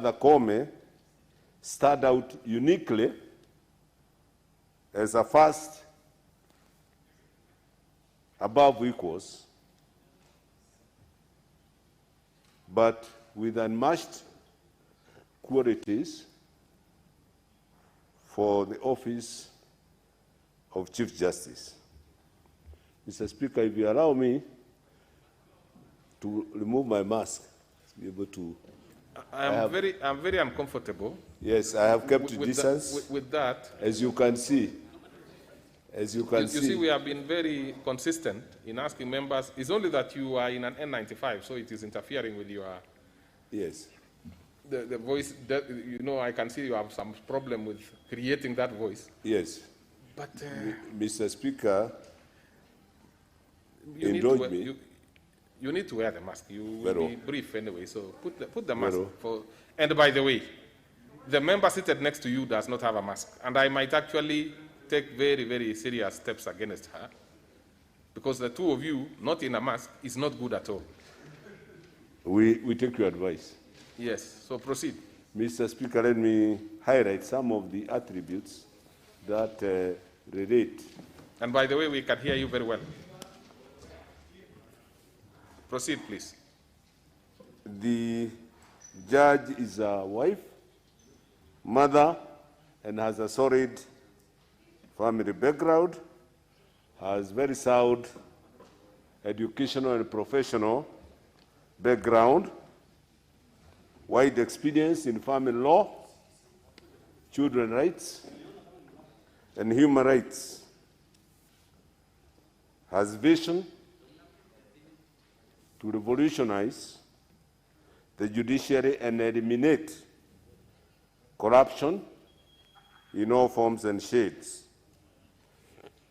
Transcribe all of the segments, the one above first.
The Koomes stood out uniquely as a first above equals, but with unmatched qualities for the office of Chief Justice. Mr. Speaker, if you allow me to remove my mask, to be able to. I'm very uncomfortable. Yes, I have kept distance. With that. As you can see. As you can see. You see, we have been very consistent in asking members. It's only that you are in an N95, so it is interfering with your. Yes. The voice, that, you know, I can see you have some problem with creating that voice. Yes. But Mr. Speaker, you need to wear the mask. You will be brief anyway, so put the mask. And by the way, the member seated next to you does not have a mask, and I might actually take very, very serious steps against her, because the two of you not in a mask is not good at all. We take your advice. Yes, so proceed. Mr. Speaker, let me highlight some of the attributes that relate. And by the way, we can hear you very well. Proceed, please. The judge is a wife, mother, and has a solid family background, has very sound educational and professional background, wide experience in family law, children's rights, and human rights, has vision to revolutionize the judiciary and eliminate corruption in all forms and shades.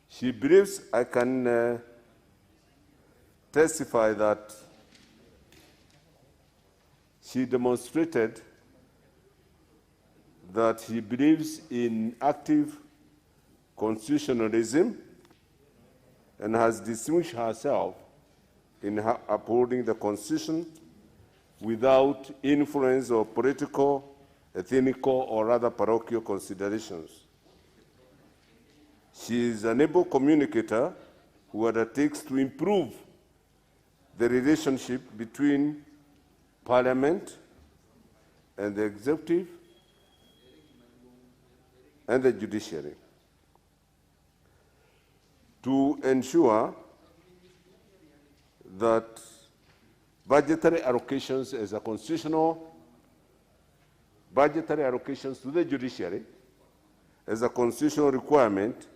She believes, I can testify that she demonstrated that he believes in active constitutionalism and has distinguished herself in upholding the Constitution without influence of political, ethnical, or other parochial considerations. She is an able communicator who undertakes to improve the relationship between Parliament and the executive and the judiciary to ensure that budgetary allocations as a constitutional budgetary allocations to the judiciary as a constitutional requirement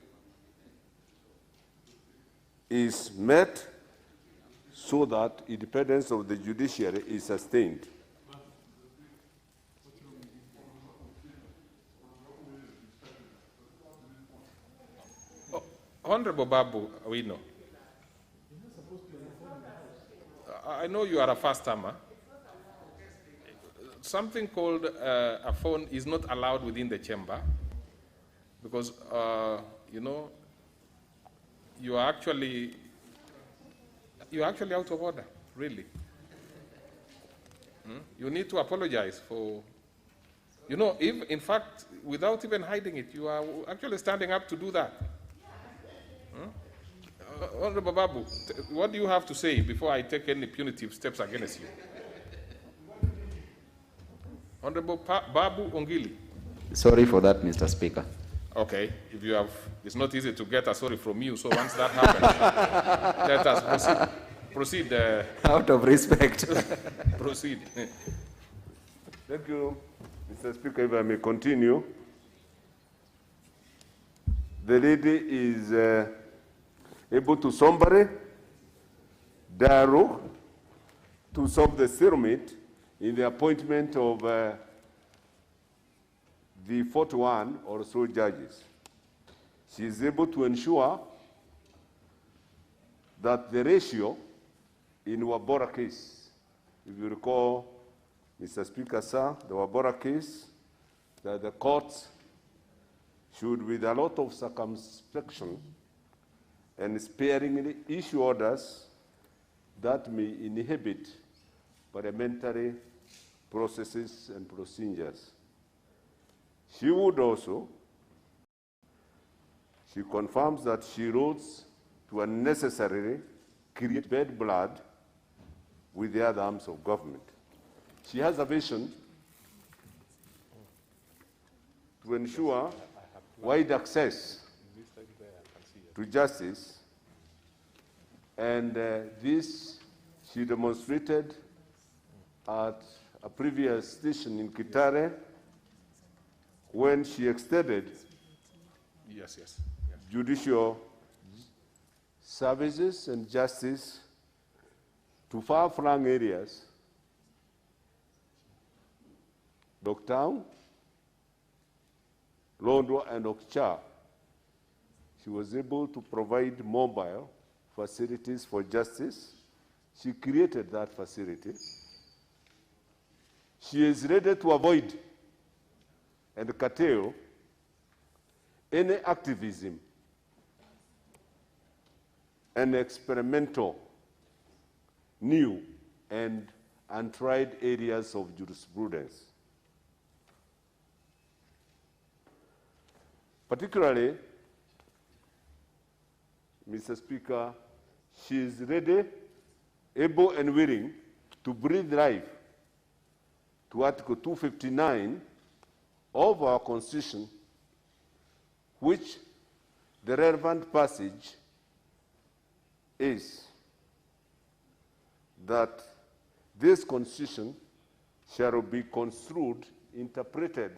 is met so that independence of the judiciary is sustained. Honorable Babu, we know. I know you are a first-timer. Something called a phone is not allowed within the chamber because, you know, you are actually out of order, really. You need to apologize for, you know, if, in fact, without even hiding it, you are actually standing up to do that. Honorable Babu, what do you have to say before I take any punitive steps against you? Honorable Babu Ongili. Sorry for that, Mr. Speaker. Okay, if you have, it's not easy to get a sorry from you, so once that happens, let us proceed. Out of respect. Proceed. Thank you, Mr. Speaker. If I may continue. The lady is able to somebody dialogue to solve the stalemate in the appointment of the 41 or so judges. She is able to ensure that the ratio in Wabora case, if you recall, Mr. Speaker, sir, the Wabora case, that the courts should, with a lot of circumspection and sparingly issue orders that may inhibit parliamentary processes and procedures. She would also, she confirms that she rose to unnecessarily create bad blood with the other arms of government. She has a vision to ensure wide access to justice, and this she demonstrated at a previous station in Kitale when she extended judicial services and justice to far-flung areas, Doktown, Lodwar, and Okcha. She was able to provide mobile facilities for justice. She created that facility. She is ready to avoid and curtail any activism and experimental, new and untried areas of jurisprudence. Particularly, Mr. Speaker, she is ready, able and willing to breathe life to Article 259 of our Constitution, which the relevant passage is that this Constitution shall be construed, interpreted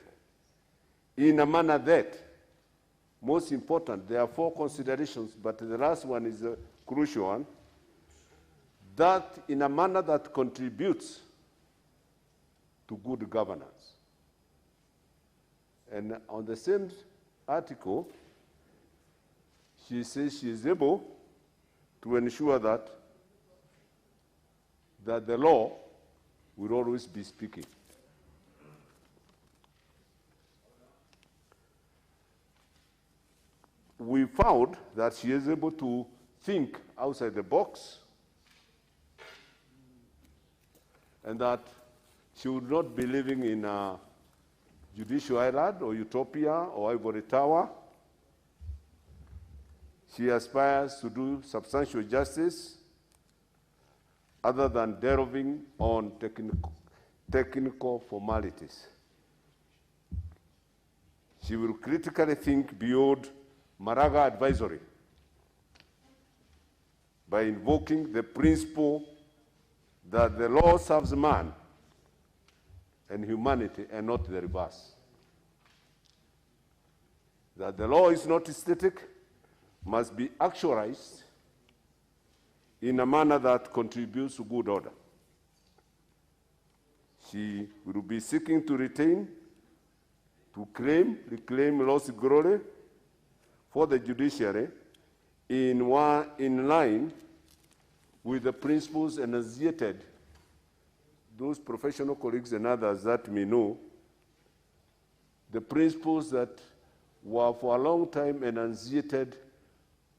in a manner that, most important, there are 4 considerations, but the last one is a crucial one, that in a manner that contributes to good governance. And on the same article, she says she is able to ensure that the law will always be speaking. We found that she is able to think outside the box, and that she would not be living in a judicial island or utopia or ivory tower. She aspires to do substantial justice other than delving on technical formalities. She will critically think beyond Murang'a advisory by invoking the principle that the law serves man and humanity and not the reverse. That the law is not static, must be actualized in a manner that contributes to good order. She will be seeking to retain, to reclaim lost glory for the judiciary in line with the principles enunciated, those professional colleagues and others that may know, the principles that were for a long time enunciated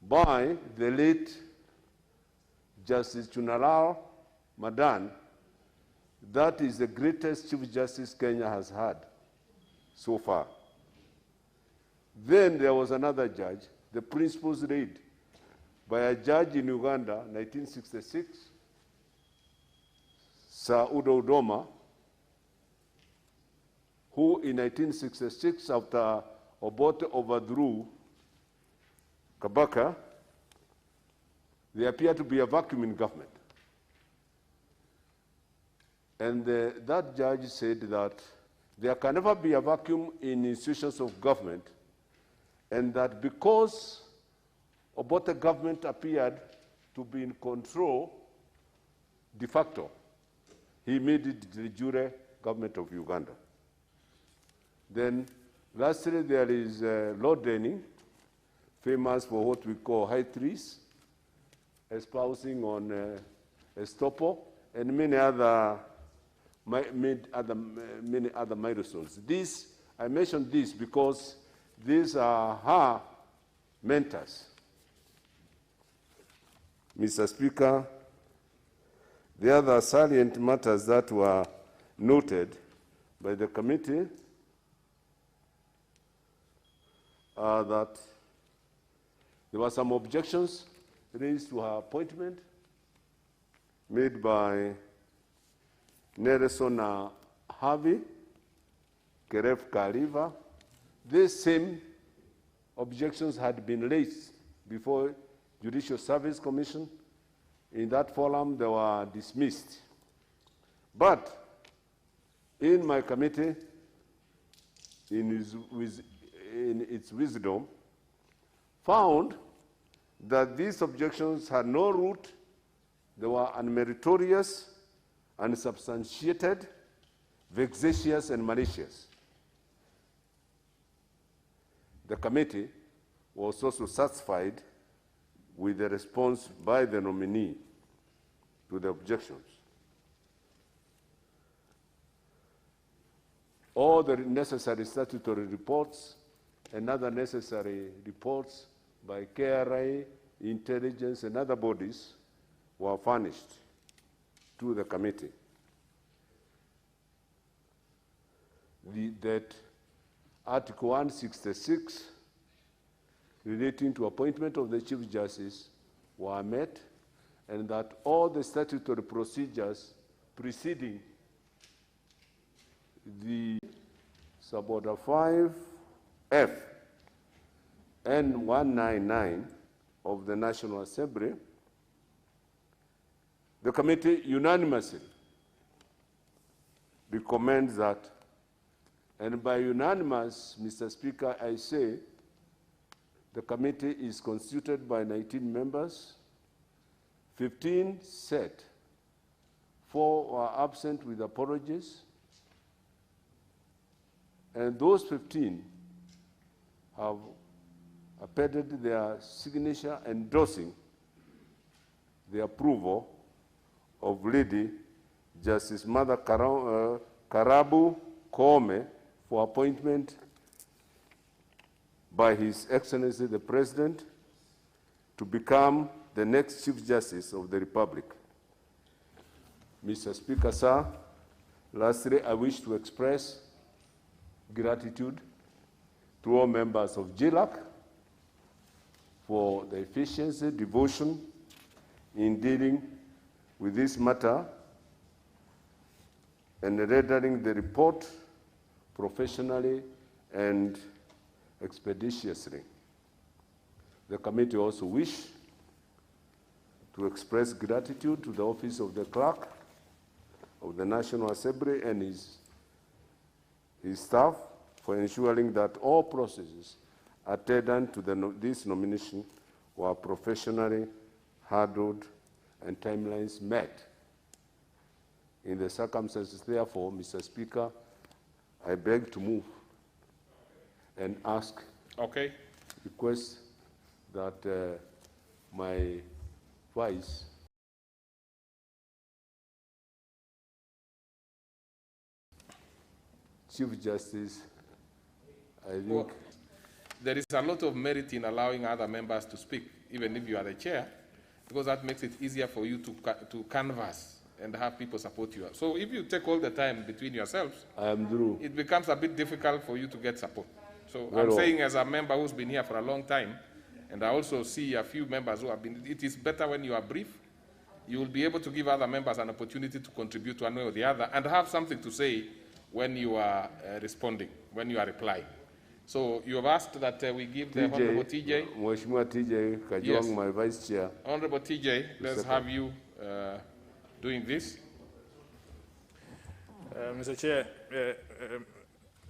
by the late Justice Chunalao Madan. That is the greatest Chief Justice Kenya has had so far. Then there was another judge, the principles laid by a judge in Uganda, 1966, Sir Udo Udoma, who in 1966, after Obote overthrew Kabaka, there appeared to be a vacuum in government. And that judge said that there can never be a vacuum in institutions of government, and that because Obote government appeared to be in control de facto, he made it the jure government of Uganda. Then, lastly, there is Lord Denning, famous for what we call high trees, espousing on estoppel, and many other milestones. I mentioned this because these are her mentors. Mr. Speaker, the other salient matters that were noted by the committee are that there were some objections raised to her appointment made by Nelson Harvey, Keref Kaliva. These same objections had been raised before Judicial Service Commission. In that forum, they were dismissed. But in my committee, in its wisdom, found that these objections had no root, they were unmeritorious, unsubstantiated, vexatious, and malicious. The committee was also satisfied with the response by the nominee to the objections. All the necessary statutory reports and other necessary reports by KRA, intelligence, and other bodies were furnished to the committee. That Article 166 relating to appointment of the Chief Justice were met, and that all the statutory procedures preceding the suborder 5F and 199 of the National Assembly, the committee unanimously recommends that, and by unanimous, Mr. Speaker, I say the committee is constituted by 19 members, 15 sat, 4 were absent with apologies, and those 15 have appended their signature endorsing the approval of Lady Justice Mother Karabu Koomes for appointment by His Excellency the President to become the next Chief Justice of the Republic. Mr. Speaker, sir, lastly, I wish to express gratitude to all members of GLAC for the efficiency, devotion in dealing with this matter and rendering the report professionally and expeditiously. The committee also wish to express gratitude to the Office of the Clerk of the National Assembly and his staff for ensuring that all processes attendant to this nomination were professionally handled and timelines met. In the circumstances, therefore, Mr. Speaker, I beg to move and ask, request that my vice Chief Justice, I think. Well, there is a lot of merit in allowing other members to speak, even if you are the chair, because that makes it easier for you to canvass and have people support you. So if you take all the time between yourselves, it becomes a bit difficult for you to get support. So I'm saying as a member who's been here for a long time, and I also see a few members who have been, it is better when you are brief. You will be able to give other members an opportunity to contribute one way or the other and have something to say when you are responding, when you are replying. So you have asked that we give the Honorable TJ. Mheshimiwa TJ Kajwang, yes, my Vice Chair. Honorable TJ, let's have you doing this. Mr. Chair,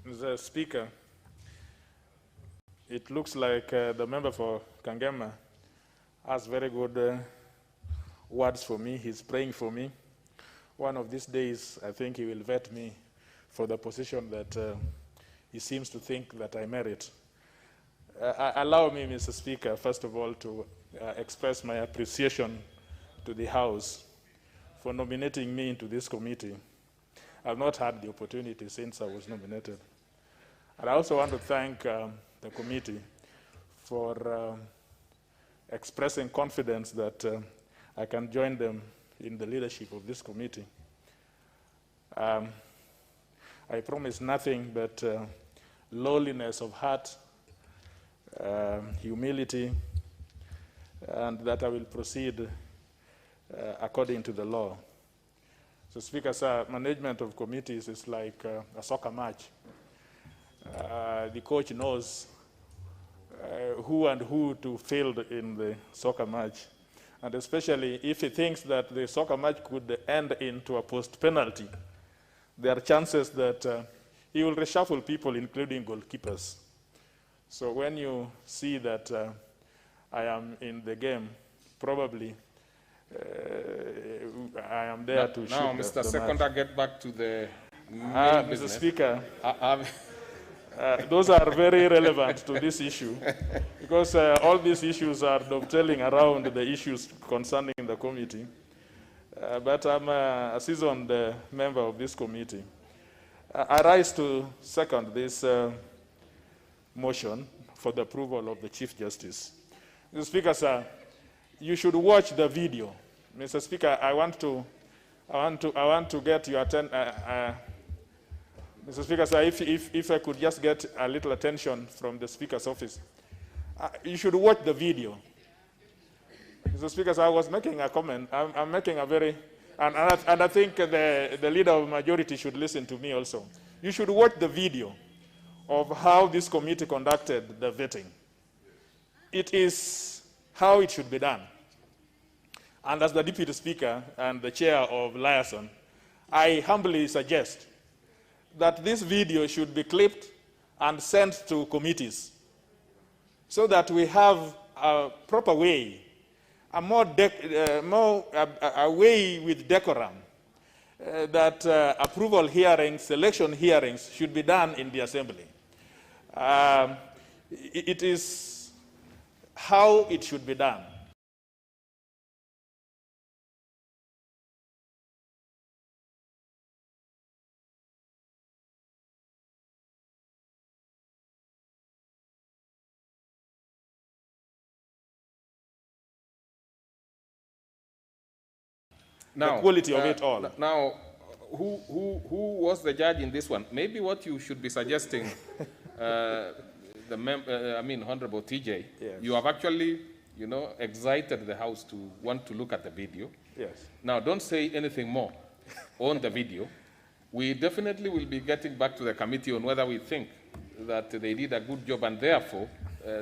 Mr. Speaker, it looks like the member for Kangema has very good words for me. He's praying for me. One of these days, I think he will vet me for the position that he seems to think that I merit. Allow me, Mr. Speaker, first of all, to express my appreciation to the House for nominating me into this committee. I've not had the opportunity since I was nominated. And I also want to thank the committee for expressing confidence that I can join them in the leadership of this committee. I promise nothing but lowliness of heart, humility, and that I will proceed according to the law. So, Speaker, sir, management of committees is like a soccer match. The coach knows who and who to field in the soccer match. And especially if he thinks that the soccer match could end into a post-penalty, there are chances that he will reshuffle people, including goalkeepers. So when you see that I am in the game, probably I am there to shoot now, Mr. the Seconder, match. get back to the Mr. Speaker, those are very relevant to this issue, because all these issues are dovetailing around the issues concerning the committee. But I'm a seasoned member of this committee. I rise to second this motion for the approval of the Chief Justice. Mr. Speaker, sir, you should watch the video. Mr. Speaker, I want to get your attention. Mr. Speaker, sir, if I could just get a little attention from the Speaker's office. You should watch the video. Mr. Speaker, sir, I was making a comment. I'm making a very, and I think the leader of the majority should listen to me also. You should watch the video of how this committee conducted the vetting. It is how it should be done. And as the Deputy Speaker and the Chair of Liaison, I humbly suggest that this video should be clipped and sent to committees so that we have a proper way, a way with decorum, that approval hearings, selection hearings should be done in the Assembly. It is how it should be done. Now, the quality of it all. Now, who was the judge in this one? Maybe what you should be suggesting, Honorable TJ, yes. You have actually, excited the House to want to look at the video. Yes. Now, don't say anything more on the video. We definitely will be getting back to the committee on whether we think that they did a good job and therefore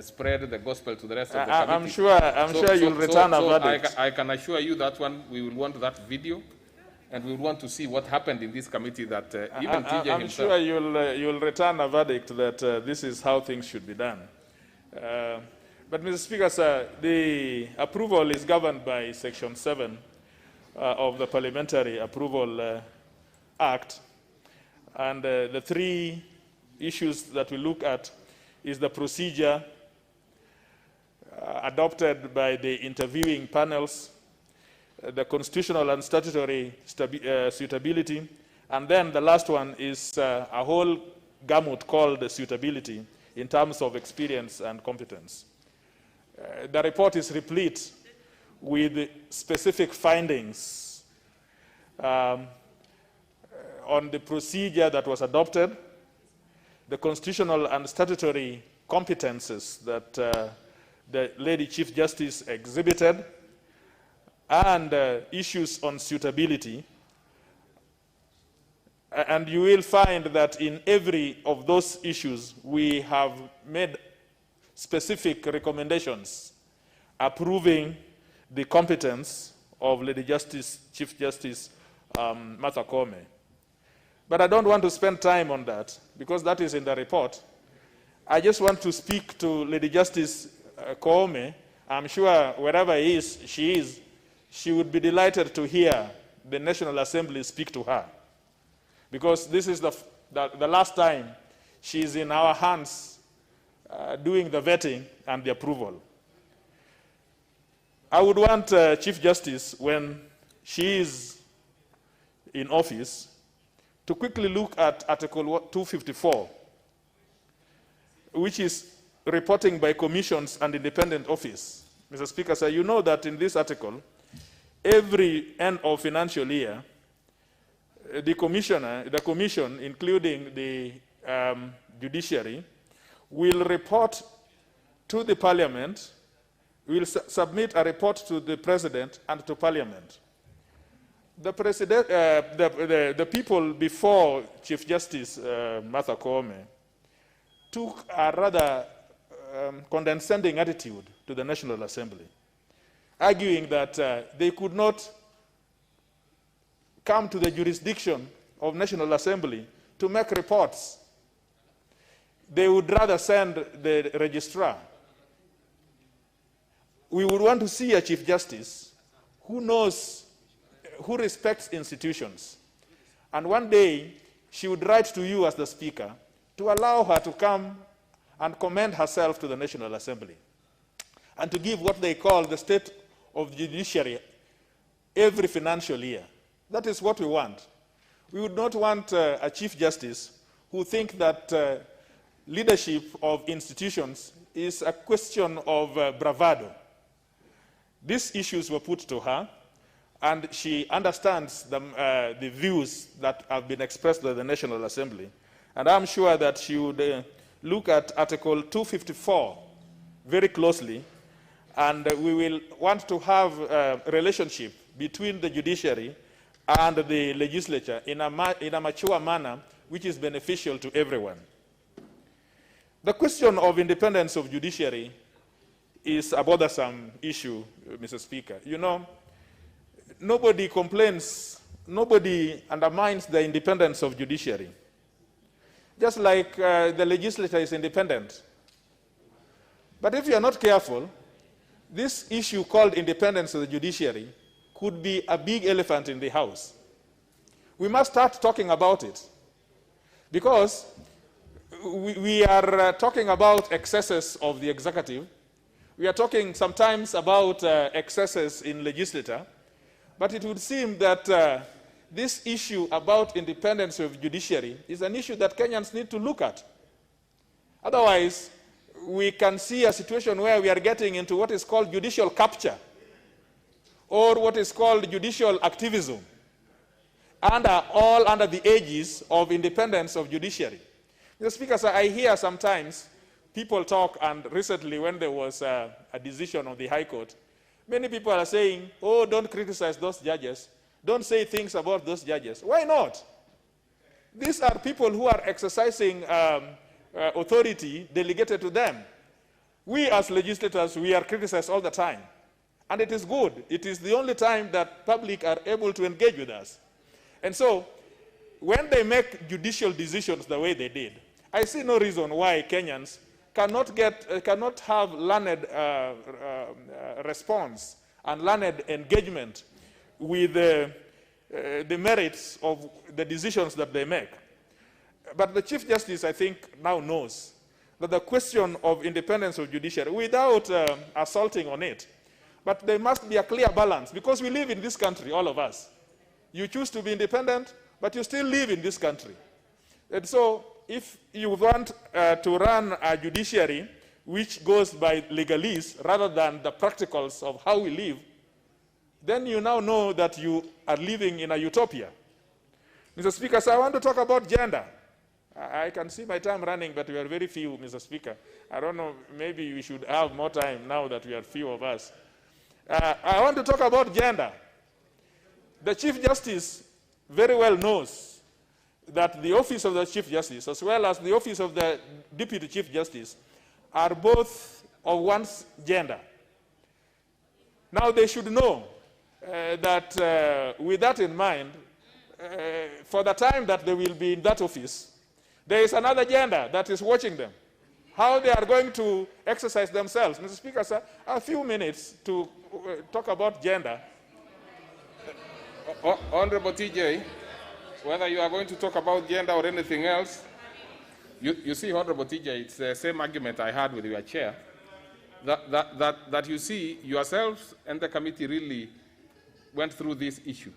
spread the gospel to the rest of the committee. I'm sure you'll return a verdict. I can assure you that one, we will want that video, and we will want to see what happened in this committee that even TJ I'm himself... sure you'll return a verdict that this is how things should be done. But Mr. Speaker, sir, the approval is governed by Section 7 of the Parliamentary Approval Act. And the three issues that we look at is the procedure adopted by the interviewing panels, the constitutional and statutory suitability, and then the last one is a whole gamut called suitability in terms of experience and competence. The report is replete with specific findings on the procedure that was adopted, the constitutional and statutory competences that the Lady Chief Justice exhibited, and issues on suitability. And you will find that in every of those issues, we have made specific recommendations approving the competence of Lady Chief Justice Martha Koome. But I don't want to spend time on that, because that is in the report. I just want to speak to Lady Justice Koome. I'm sure wherever she is, she would be delighted to hear the National Assembly speak to her, because this is the last time she's in our hands doing the vetting and the approval. I would want Chief Justice, when she is in office, to quickly look at Article 254, which is reporting by commissions and independent office. Mr. Speaker, sir, you know that in this article, every end of financial year, the commission, including the judiciary, will report to the parliament, will submit a report to the president and to parliament. The president, the people before Chief Justice Martha Koome took a rather condescending attitude to the National Assembly, arguing that they could not come to the jurisdiction of National Assembly to make reports. They would rather send the registrar. We would want to see a Chief Justice who knows, who respects institutions. And one day, she would write to you as the Speaker to allow her to come and commend herself to the National Assembly and to give what they call the state of the judiciary every financial year. That is what we want. We would not want a Chief Justice who thinks that leadership of institutions is a question of bravado. These issues were put to her, and she understands the views that have been expressed by the National Assembly. And I'm sure that she would look at Article 254 very closely, and we will want to have a relationship between the judiciary and the legislature in a mature manner which is beneficial to everyone. The question of independence of judiciary is a bothersome issue, Mr. Speaker. You know, nobody complains, nobody undermines the independence of judiciary. Just like the legislature is independent. But if you are not careful, this issue called independence of the judiciary could be a big elephant in the house. We must start talking about it. Because we are talking about excesses of the executive. We are talking sometimes about excesses in legislature. But it would seem that this issue about independence of judiciary is an issue that Kenyans need to look at. Otherwise, we can see a situation where we are getting into what is called judicial capture, or what is called judicial activism, all under the aegis of independence of judiciary. Mr. Speaker, sir, I hear sometimes people talk, and recently when there was a decision of the High Court, many people are saying, oh, don't criticize those judges. Don't say things about those judges. Why not? These are people who are exercising authority delegated to them. We as legislators, we are criticized all the time. And it is good. It is the only time that public are able to engage with us. And so, when they make judicial decisions the way they did, I see no reason why Kenyans cannot have learned response and learned engagement with the merits of the decisions that they make. But the Chief Justice, I think, now knows that the question of independence of judiciary, without assaulting on it, but there must be a clear balance, because we live in this country, all of us. You choose to be independent, but you still live in this country. And so, if you want to run a judiciary which goes by legalese rather than the practicals of how we live, then you now know that you are living in a utopia. Mr. Speaker, so I want to talk about gender. I can see my time running, but we are very few, Mr. Speaker. I don't know, maybe we should have more time now that we are few of us. I want to talk about gender. The Chief Justice very well knows that the office of the Chief Justice, as well as the office of the Deputy Chief Justice, are both of one's gender. Now they should know that with that in mind, for the time that they will be in that office, there is another gender that is watching them. How they are going to exercise themselves. Mr. Speaker, sir, a few minutes to talk about gender. Honorable TJ, whether you are going to talk about gender or anything else, you see, Honorable TJ, it's the same argument I had with your chair, that you see yourselves and the committee really went through this issue.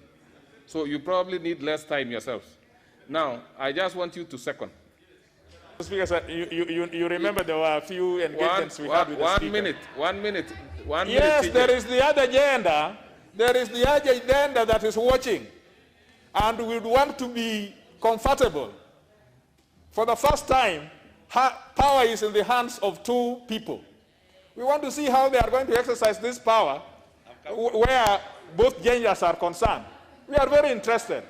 So you probably need less time yourselves. Now, I just want you to second. Speaker, sir, you remember there were a few engagements we had with the Speaker. One minute. Yes, there is the other gender. There is the other gender that is watching. and we would want to be comfortable. For the first time, power is in the hands of two people. We want to see how they are going to exercise this power where both genders are concerned. We are very interested.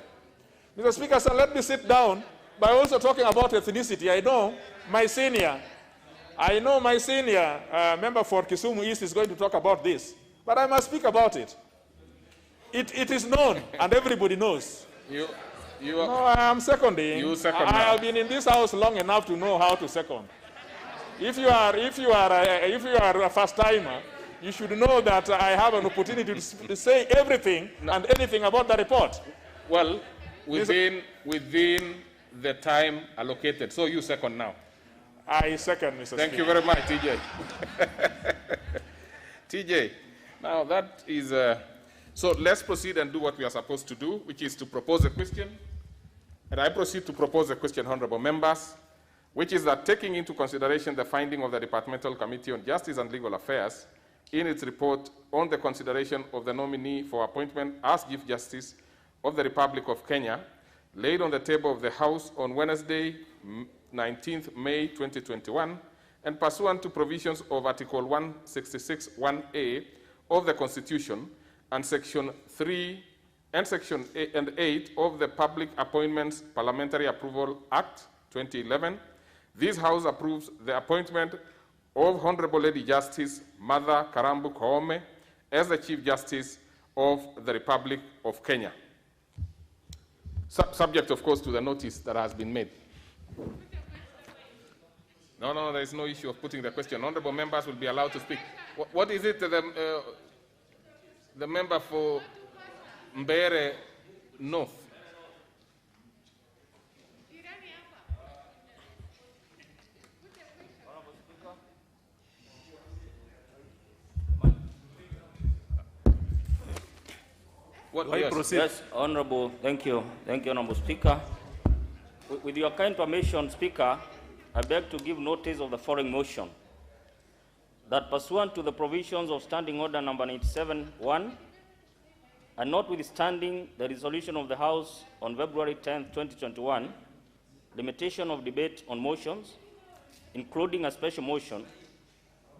Mr. Speaker, sir, let me sit down by also talking about ethnicity. I know my senior member for Kisumu East is going to talk about this, but I must speak about it. It is known, and everybody knows. No, I am seconding. You second I now. have been in this house long enough to know how to second. If you are a first timer, you should know that I have an opportunity to say everything and anything about the report. Well, within the time allocated. So you second now. I second, Mr. Thank you very much, TJ. TJ, now that is, so let's proceed and do what we are supposed to do, which is to propose a question. And I proceed to propose a question, honorable members, which is that taking into consideration the finding of the Departmental Committee on Justice and Legal Affairs in its report on the consideration of the nominee for appointment as Chief Justice of the Republic of Kenya, laid on the table of the House on Wednesday, 19th May 2021, and pursuant to provisions of Article 166(1)(a) of the Constitution and Section 3 and Section 8 of the Public Appointments Parliamentary Approval Act 2011, this House approves the appointment of Honorable Lady Justice Martha Karambu Koome as the Chief Justice of the Republic of Kenya. Subject, of course, to the notice that has been made. No, there is no issue of putting the question. Honorable members will be allowed to speak. What is it the member for Mbeere North? Yes, Honorable, thank you, Honorable Speaker. With your kind permission, Speaker, I beg to give notice of the following motion. That pursuant to the provisions of Standing Order number 97-1, and notwithstanding the resolution of the House on February 10, 2021, limitation of debate on motions, including a special motion,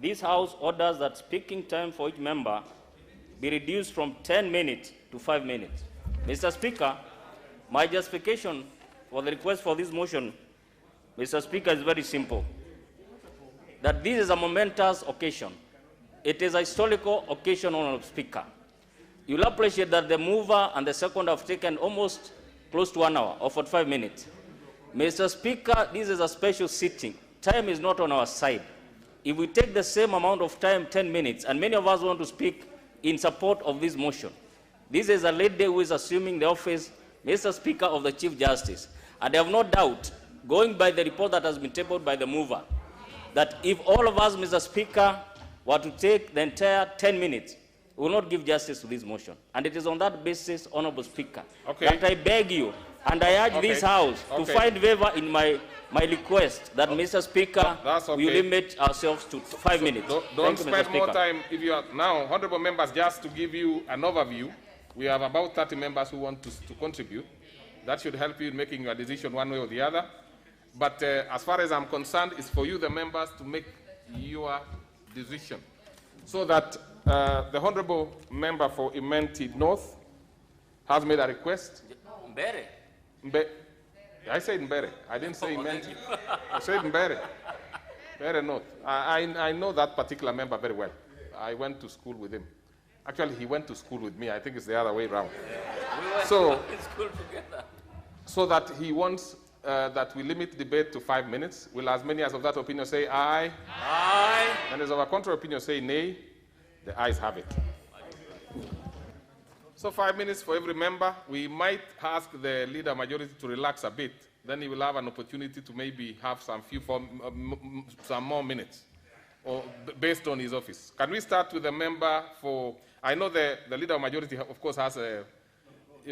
this House orders that speaking time for each member be reduced from 10 minutes to 5 minutes. Mr. Speaker, my justification for the request for this motion, Mr. Speaker, is very simple. That this is a momentous occasion. It is a historical occasion, Honorable Speaker. You'll appreciate that the mover and the second have taken almost close to 1 hour or 45 minutes. Mr. Speaker, this is a special sitting. Time is not on our side. If we take the same amount of time, 10 minutes, and many of us want to speak in support of this motion, this is a lady who is assuming the office, Mr. Speaker, of the Chief Justice. And I have no doubt, going by the report that has been tabled by the mover, that if all of us, Mr. Speaker, were to take the entire 10 minutes, we will not give justice to this motion. And it is on that basis, Honorable Speaker, that I beg you, and I urge this House to find favor in my request that, Mr. Speaker, we limit ourselves to 5 minutes. Don't spend more time. If you are now, honorable members, just to give you an overview, we have about 30 members who want to contribute. That should help you in making your decision one way or the other. But as far as I'm concerned, it's for you, the members, to make your decision. So that the honorable member for Imenti North has made a request. Mbeere. I said Mbeere. I didn't say Imenti. I said Mbeere. Mbeere North. I know that particular member very well. I went to school with him. Actually, he went to school with me. I think it's the other way around. We went to school together. So that he wants that we limit debate to 5 minutes. Will as many as of that opinion say aye? Aye. And as of a contrary opinion say nay? The ayes have it. So 5 minutes for every member. We might ask the leader majority to relax a bit. Then he will have an opportunity to maybe have some more minutes, or based on his office. Can we start with the member for? I know the leader majority, of course, has a.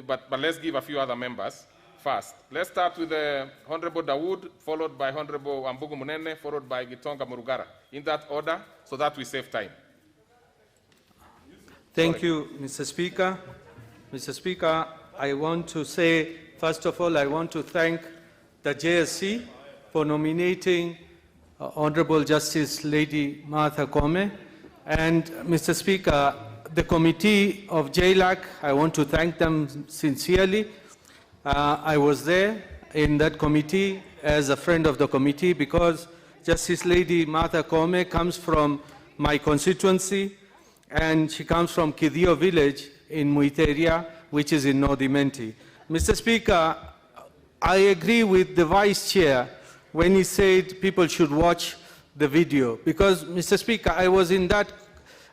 But let's give a few other members first. Let's start with the Honorable Dawood, followed by Honorable Ambugu Munene, followed by Gitonga Murugara. In that order, so that we save time. Thank you, Mr. Speaker. Mr. Speaker, I want to say, first of all, I want to thank the JSC for nominating Honorable Justice Lady Martha Koome. And Mr. Speaker, the committee of JLAC, I want to thank them sincerely. I was there in that committee as a friend of the committee because Justice Lady Martha Koome comes from my constituency, and she comes from Kidio village in Muiteria, which is in North Imenti. Mr. Speaker, I agree with the Vice Chair when he said people should watch the video, because, Mr. Speaker, I was in that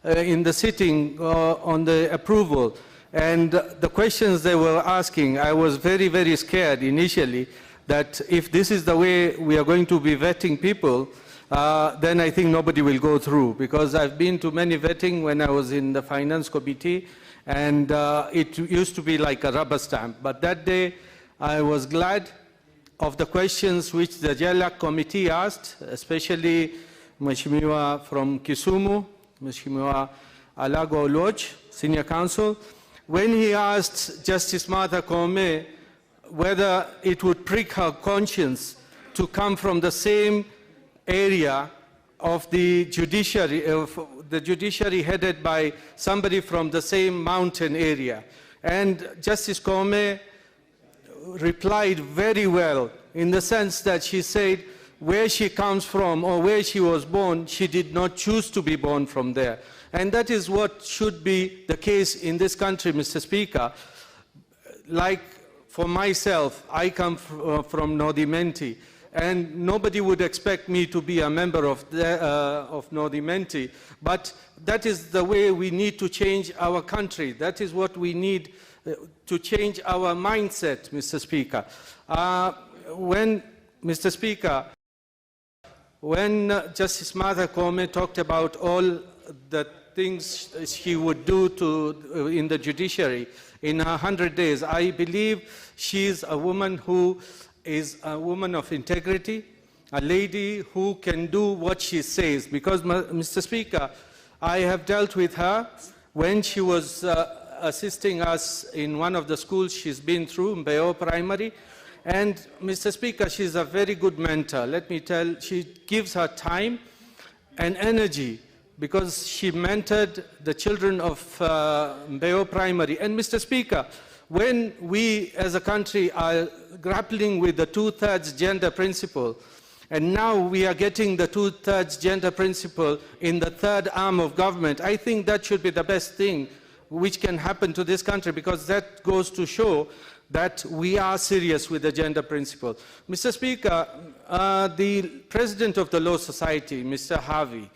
in the sitting on the approval, and the questions they were asking, I was very, very scared initially that if this is the way we are going to be vetting people, then I think nobody will go through, because I've been to many vetting when I was in the finance committee, and it used to be like a rubber stamp. But that day, I was glad of the questions which the JLAC committee asked, especially Mheshimiwa from Kisumu, Mheshimiwa Alago Lodge, Senior Counsel, when he asked Justice Martha Koome whether it would prick her conscience to come from the same area of the judiciary headed by somebody from the same mountain area. And Justice Koome replied very well in the sense that she said where she comes from or where she was born, she did not choose to be born from there. And that is what should be the case in this country, Mr. Speaker. Like for myself, I come from North Imenti, and nobody would expect me to be a member of North Imenti, but that is the way we need to change our country. That is what we need to change our mindset, Mr. Speaker. Mr. Speaker, when Justice Martha Koome talked about all the things she would do in the judiciary in 100 days, I believe she is a woman who is a woman of integrity, a lady who can do what she says. Because, Mr. Speaker, I have dealt with her when she was assisting us in one of the schools she's been through, Mbeo Primary. And, Mr. Speaker, she's a very good mentor. Let me tell, she gives her time and energy because she mentored the children of Mbeo Primary. And, Mr. Speaker, when we as a country are grappling with the two-thirds gender principle, and now we are getting the two-thirds gender principle in the third arm of government, I think that should be the best thing which can happen to this country, because that goes to show that we are serious with the gender principle. Mr. Speaker, the president of the Law Society, Mr. Harvey,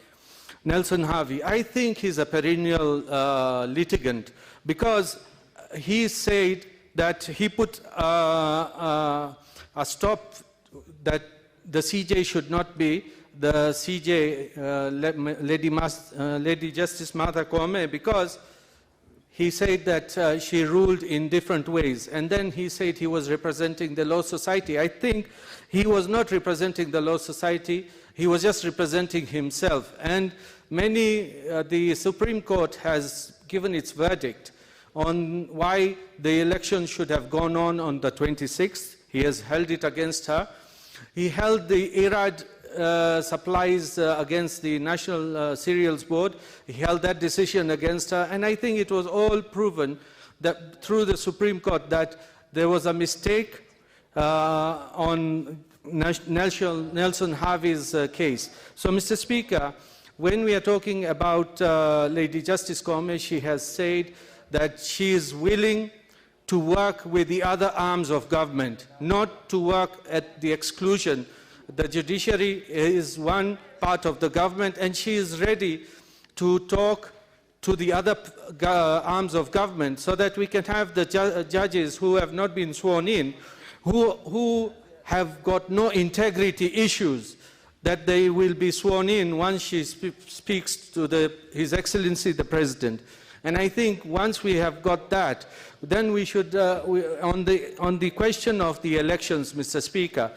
Nelson Harvey, I think he's a perennial litigant, because he said that he put a stop that the CJ should not be the CJ, Lady Justice Martha Koome, because he said that she ruled in different ways. And then he said he was representing the Law Society. I think he was not representing the Law Society, he was just representing himself. And the Supreme Court has given its verdict on why the election should have gone on the 26th. He has held it against her. He held the IRAD supplies against the National Cereals Board. He held that decision against her. And I think it was all proven that through the Supreme Court that there was a mistake on Nelson Harvey's case. So, Mr. Speaker, when we are talking about Lady Justice Koome, she has said that she is willing to work with the other arms of government, not to work at the exclusion. The judiciary is one part of the government, and she is ready to talk to the other arms of government so that we can have the judges who have not been sworn in, who have got no integrity issues, that they will be sworn in once she speaks to His Excellency the President. And I think once we have got that, then we should, on the question of the elections, Mr. Speaker,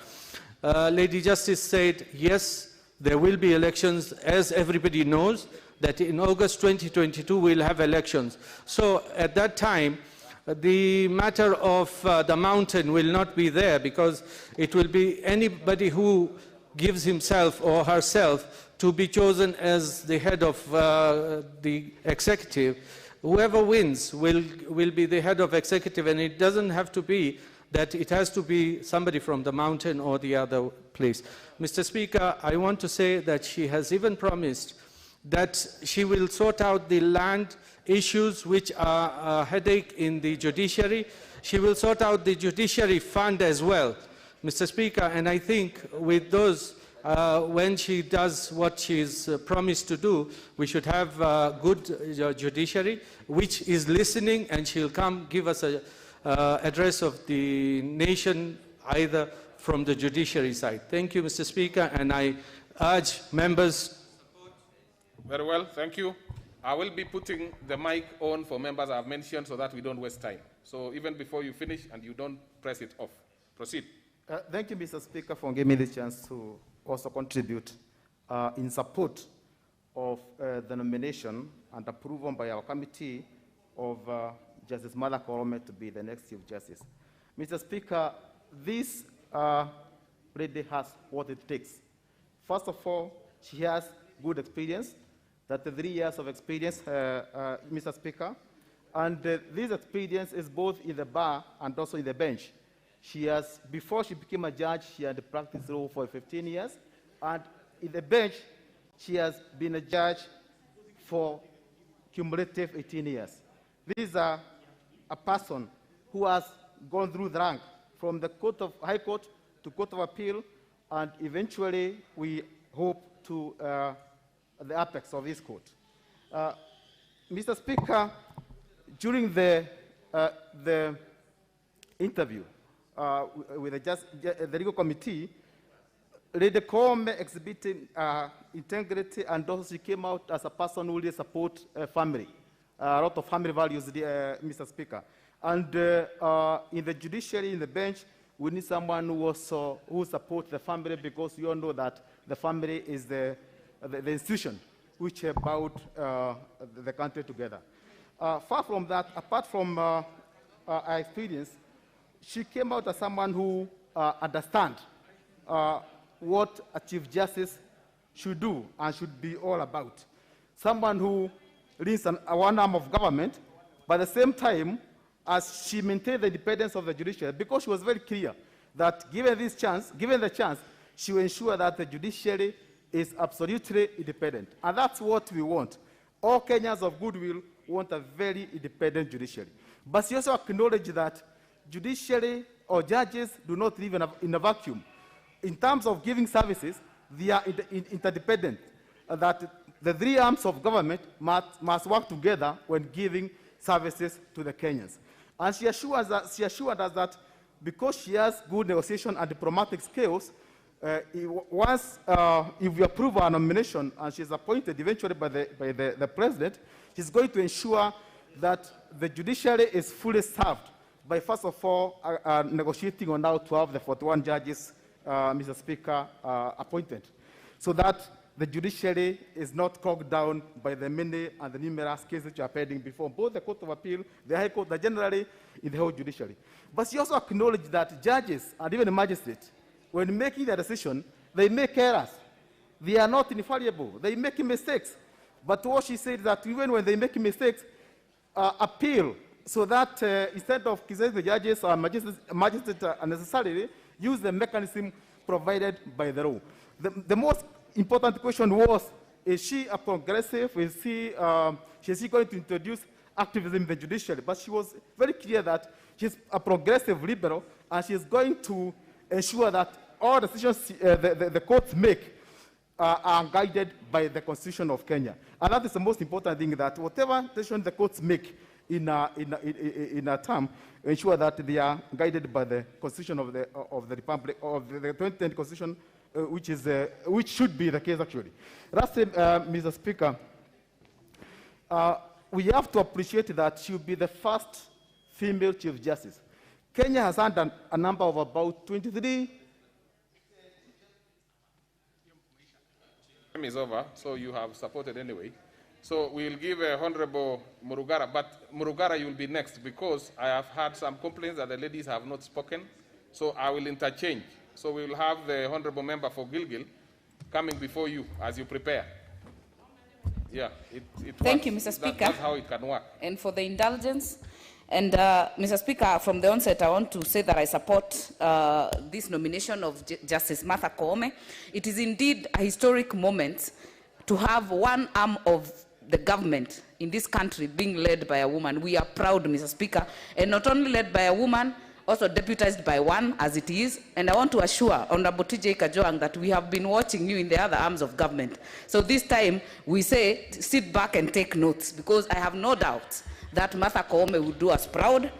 Lady Justice said, yes, there will be elections, as everybody knows, that in August 2022 we'll have elections. So at that time, the matter of the mountain will not be there, because it will be anybody who gives himself or herself to be chosen as the head of the executive. Whoever wins will be the head of executive, and it doesn't have to be that it has to be somebody from the mountain or the other place. Mr. Speaker, I want to say that she has even promised that she will sort out the land issues which are a headache in the judiciary. She will sort out the judiciary fund as well, Mr. Speaker, and I think with those, when she does what she's promised to do, we should have a good judiciary which is listening, and she'll come give us an address of the nation, either from the judiciary side. Thank you, Mr. Speaker, and I urge members. Very well, thank you. I will be putting the mic on for members I've mentioned so that we don't waste time. So even before you finish and you don't press it off. Proceed. Thank you, Mr. Speaker, for giving me the chance to also contribute in support of the nomination and approval by our committee of Justice Martha Koome to be the next Chief Justice. Mr. Speaker, this lady has what it takes. First of all, she has good experience. That's 3 years of experience, Mr. Speaker. And this experience is both in the bar and also in the bench. She has, before she became a judge, she had practiced law for 15 years. And in the bench, she has been a judge for cumulative 18 years. This is a person who has gone through the rank from the High Court to Court of Appeal, and eventually we hope to the apex of this court. Mr. Speaker, during the interview with the legal committee, Lady Koome exhibited integrity, and also she came out as a person who really supports family. A lot of family values, Mr. Speaker. And in the judiciary, in the bench, we need someone who supports the family, because we all know that the family is the institution which bound the country together. Far from that, apart from our experience, she came out as someone who understands what a Chief Justice should do and should be all about. Someone who leads one arm of government, but at the same time, as she maintained the independence of the judiciary, because she was very clear that given the chance, she will ensure that the judiciary is absolutely independent. And that's what we want. All Kenyans of goodwill want a very independent judiciary. But she also acknowledged that judiciary or judges do not live in a vacuum. In terms of giving services, they are interdependent. That the 3 arms of government must work together when giving services to the Kenyans. And she assured us that because she has good negotiation and diplomatic skills, if we approve her nomination and she's appointed eventually by the president, she's going to ensure that the judiciary is fully served by, first of all, negotiating on how to have the 41 judges, Mr. Speaker, appointed, so that the judiciary is not clogged down by the many and the numerous cases which are pending before both the Court of Appeal, the High Court, and generally in the whole judiciary. But she also acknowledged that judges and even the magistrates, when making their decision, they make errors. They are not infallible. They make mistakes. But what she said is that even when they make mistakes, appeal, so that instead of criticizing the judges or magistrates unnecessarily, use the mechanism provided by the law. The most important question was, is she a progressive? Is she going to introduce activism in the judiciary? But she was very clear that she's a progressive liberal, and she's going to ensure that all decisions the courts make are guided by the Constitution of Kenya. And that is the most important thing, that whatever decision the courts make in a term, ensure that they are guided by the Constitution of the Republic, of the 2010 Constitution, which should be the case actually. Lastly, Mr. Speaker, we have to appreciate that she will be the first female Chief Justice. Kenya has had a number of about 23. Time is over, so you have supported anyway. So we'll give Honorable Murugara, but Murugara, you'll be next because I have had some complaints that the ladies have not spoken. So I will interchange. So we will have the Honorable Member for Gilgil coming before you as you prepare. Yeah, Thank you, Mr. Speaker. That's how it can work. And for the indulgence. And Mr. Speaker, from the onset, I want to say that I support this nomination of Justice Martha Koome. It is indeed a historic moment to have one arm of the government in this country being led by a woman. We are proud, Mr. Speaker, and not only led by a woman, also deputized by one, as it is. And I want to assure Honorable TJ Kajwang that we have been watching you in the other arms of government. So this time, we say, sit back and take notes, because I have no doubt that Martha Koome would do us proud.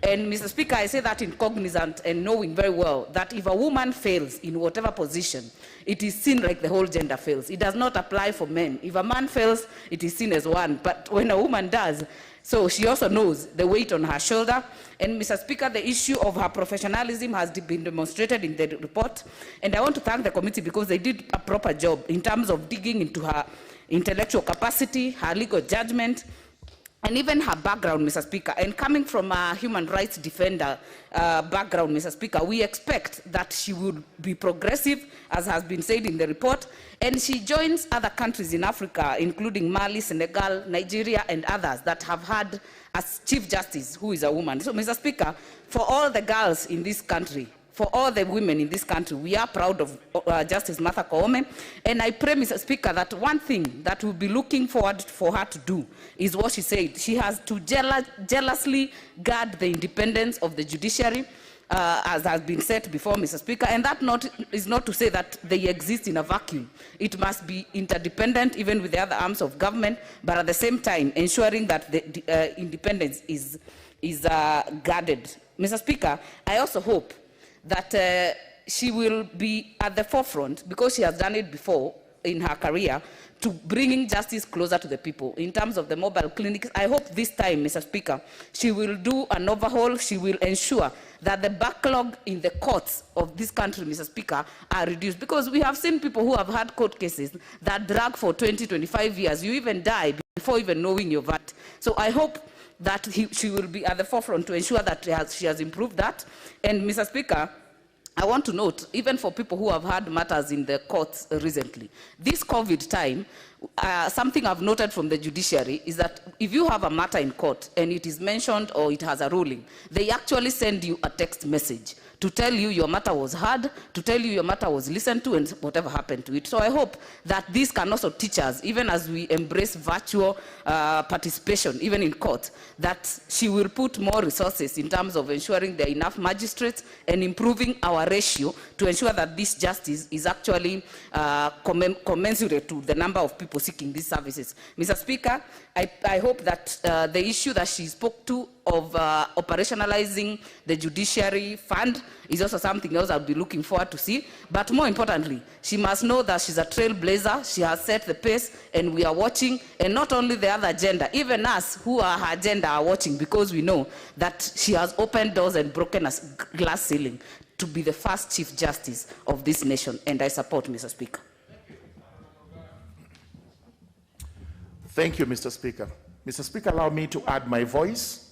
And Mr. Speaker, I say that in cognizant and knowing very well that if a woman fails in whatever position, it is seen like the whole gender fails. It does not apply for men. If a man fails, it is seen as one. But when a woman does, so she also knows the weight on her shoulder. And Mr. Speaker, the issue of her professionalism has been demonstrated in the report. And I want to thank the committee because they did a proper job in terms of digging into her intellectual capacity, her legal judgment, and even her background, Mr. Speaker. And coming from a human rights defender background, Mr. Speaker, we expect that she would be progressive, as has been said in the report, and she joins other countries in Africa, including Mali, Senegal, Nigeria, and others that have had a Chief Justice who is a woman. So, Mr. Speaker, for all the girls in this country, for all the women in this country, we are proud of Justice Martha Koome. And I pray, Mr. Speaker, that one thing that we'll be looking forward for her to do is what she said. She has to jealously guard the independence of the judiciary, as has been said before, Mr. Speaker. And that is not to say that they exist in a vacuum. It must be interdependent, even with the other arms of government, but at the same time, ensuring that the independence is guarded. Mr. Speaker, I also hope that she will be at the forefront, because she has done it before in her career, to bringing justice closer to the people. In terms of the mobile clinics, I hope this time, Mr. Speaker, she will do an overhaul. She will ensure that the backlog in the courts of this country, Mr. Speaker, are reduced. Because we have seen people who have had court cases that drag for 20, 25 years. You even die before even knowing your verdict. So I hope that she will be at the forefront to ensure that she has improved that. And Mr. Speaker, I want to note, even for people who have had matters in the courts recently, this COVID time, something I've noted from the judiciary is that if you have a matter in court and it is mentioned or it has a ruling, they actually send you a text message to tell you your matter was heard, to tell you your matter was listened to, and whatever happened to it. So I hope that this can also teach us, even as we embrace virtual participation, even in court, that she will put more resources in terms of ensuring there are enough magistrates and improving our ratio to ensure that this justice is actually commensurate to the number of people seeking these services. Mr. Speaker, I hope that the issue that she spoke to of operationalizing the judiciary fund is also something else I'll be looking forward to see. But more importantly, she must know that she's a trailblazer. She has set the pace, and we are watching. And not only the other agenda, even us who are her agenda are watching, because we know that she has opened doors and broken a glass ceiling to be the first Chief Justice of this nation. And I support, Mr. Speaker. Thank you, Mr. Speaker. Mr. Speaker, allow me to add my voice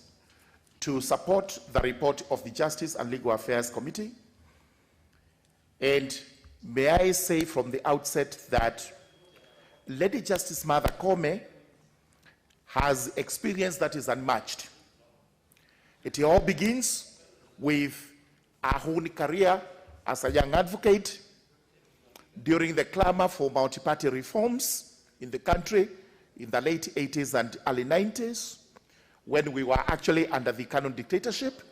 to support the report of the Justice and Legal Affairs Committee. And may I say from the outset that Lady Justice Martha Koome has experience that is unmatched. It all begins with her own career as a young advocate during the clamor for multi-party reforms in the country in the late 80s and early 90s, when we were actually under the Canon dictatorship.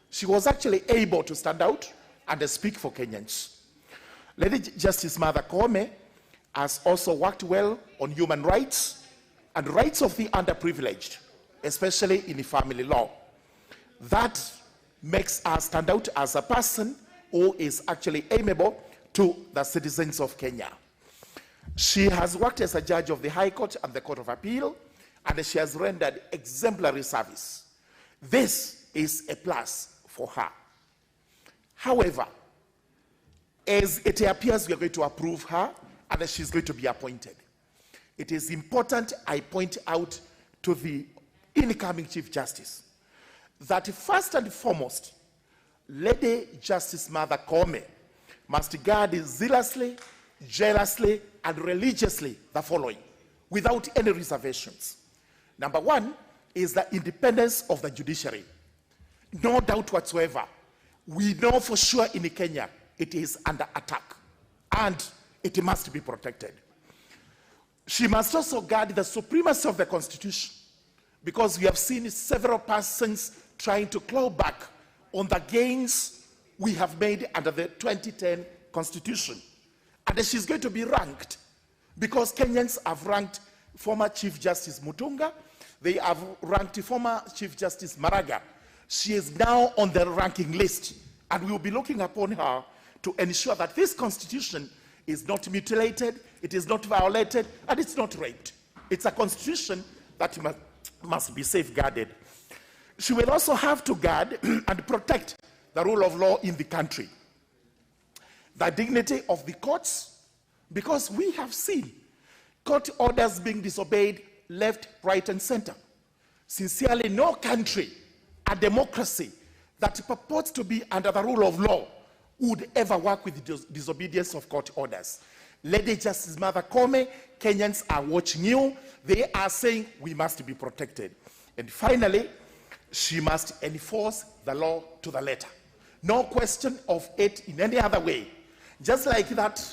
She was actually able to stand out and speak for Kenyans. Lady Justice Martha Koome has also worked well on human rights and rights of the underprivileged, especially in the family law. That makes her stand out as a person who is actually amiable to the citizens of Kenya. She has worked as a judge of the High Court and the Court of Appeal, and she has rendered exemplary service. This is a plus for her. However, as it appears we are going to approve her and she's going to be appointed, it is important I point out to the incoming Chief Justice that first and foremost, Lady Justice Martha Koome must guard zealously, jealously, and religiously the following, without any reservations. Number one is the independence of the judiciary. No doubt whatsoever, we know for sure in Kenya it is under attack, and it must be protected. She must also guard the supremacy of the Constitution, because we have seen several persons trying to claw back on the gains we have made under the 2010 Constitution. And she's going to be ranked, because Kenyans have ranked former Chief Justice Mutunga, they have ranked former Chief Justice Murang'a. She is now on the ranking list, and we will be looking upon her to ensure that this Constitution is not mutilated, it is not violated, and it's not raped. It's a Constitution that must be safeguarded. She will also have to guard and protect the rule of law in the country, the dignity of the courts, because we have seen court orders being disobeyed left, right, and center. Sincerely, no country, a democracy that purports to be under the rule of law would ever work with the disobedience of court orders. Lady Justice Martha Koome, Kenyans are watching you. They are saying we must be protected. And finally, she must enforce the law to the letter. No question of it in any other way. Just like that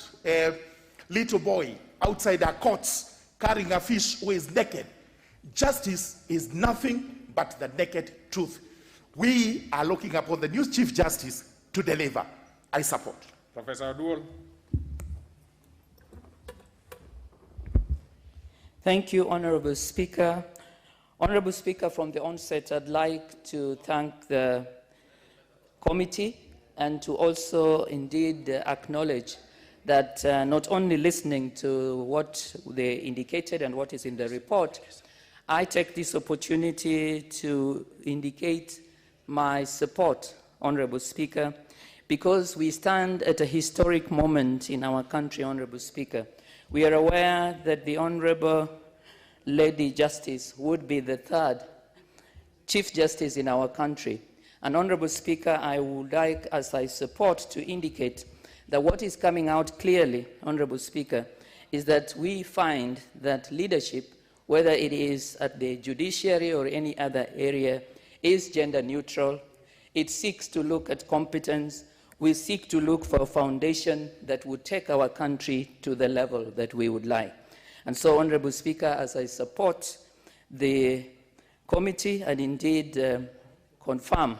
little boy outside our courts carrying a fish who is naked. Justice is nothing but the naked truth. We are looking upon the new Chief Justice to deliver. I support. Professor Aduol. Thank you, Honorable Speaker. Honorable Speaker, from the onset, I'd like to thank the committee and to also indeed acknowledge that not only listening to what they indicated and what is in the report, I take this opportunity to indicate my support, Honorable Speaker, because we stand at a historic moment in our country, Honorable Speaker. We are aware that the Honorable Lady Justice would be the third Chief Justice in our country. And Honorable Speaker, I would like, as I support, to indicate that what is coming out clearly, Honorable Speaker, is that we find that leadership, whether it is at the judiciary or any other area, is gender neutral. It seeks to look at competence. We seek to look for a foundation that would take our country to the level that we would like. And so, Honorable Speaker, as I support the committee and indeed confirm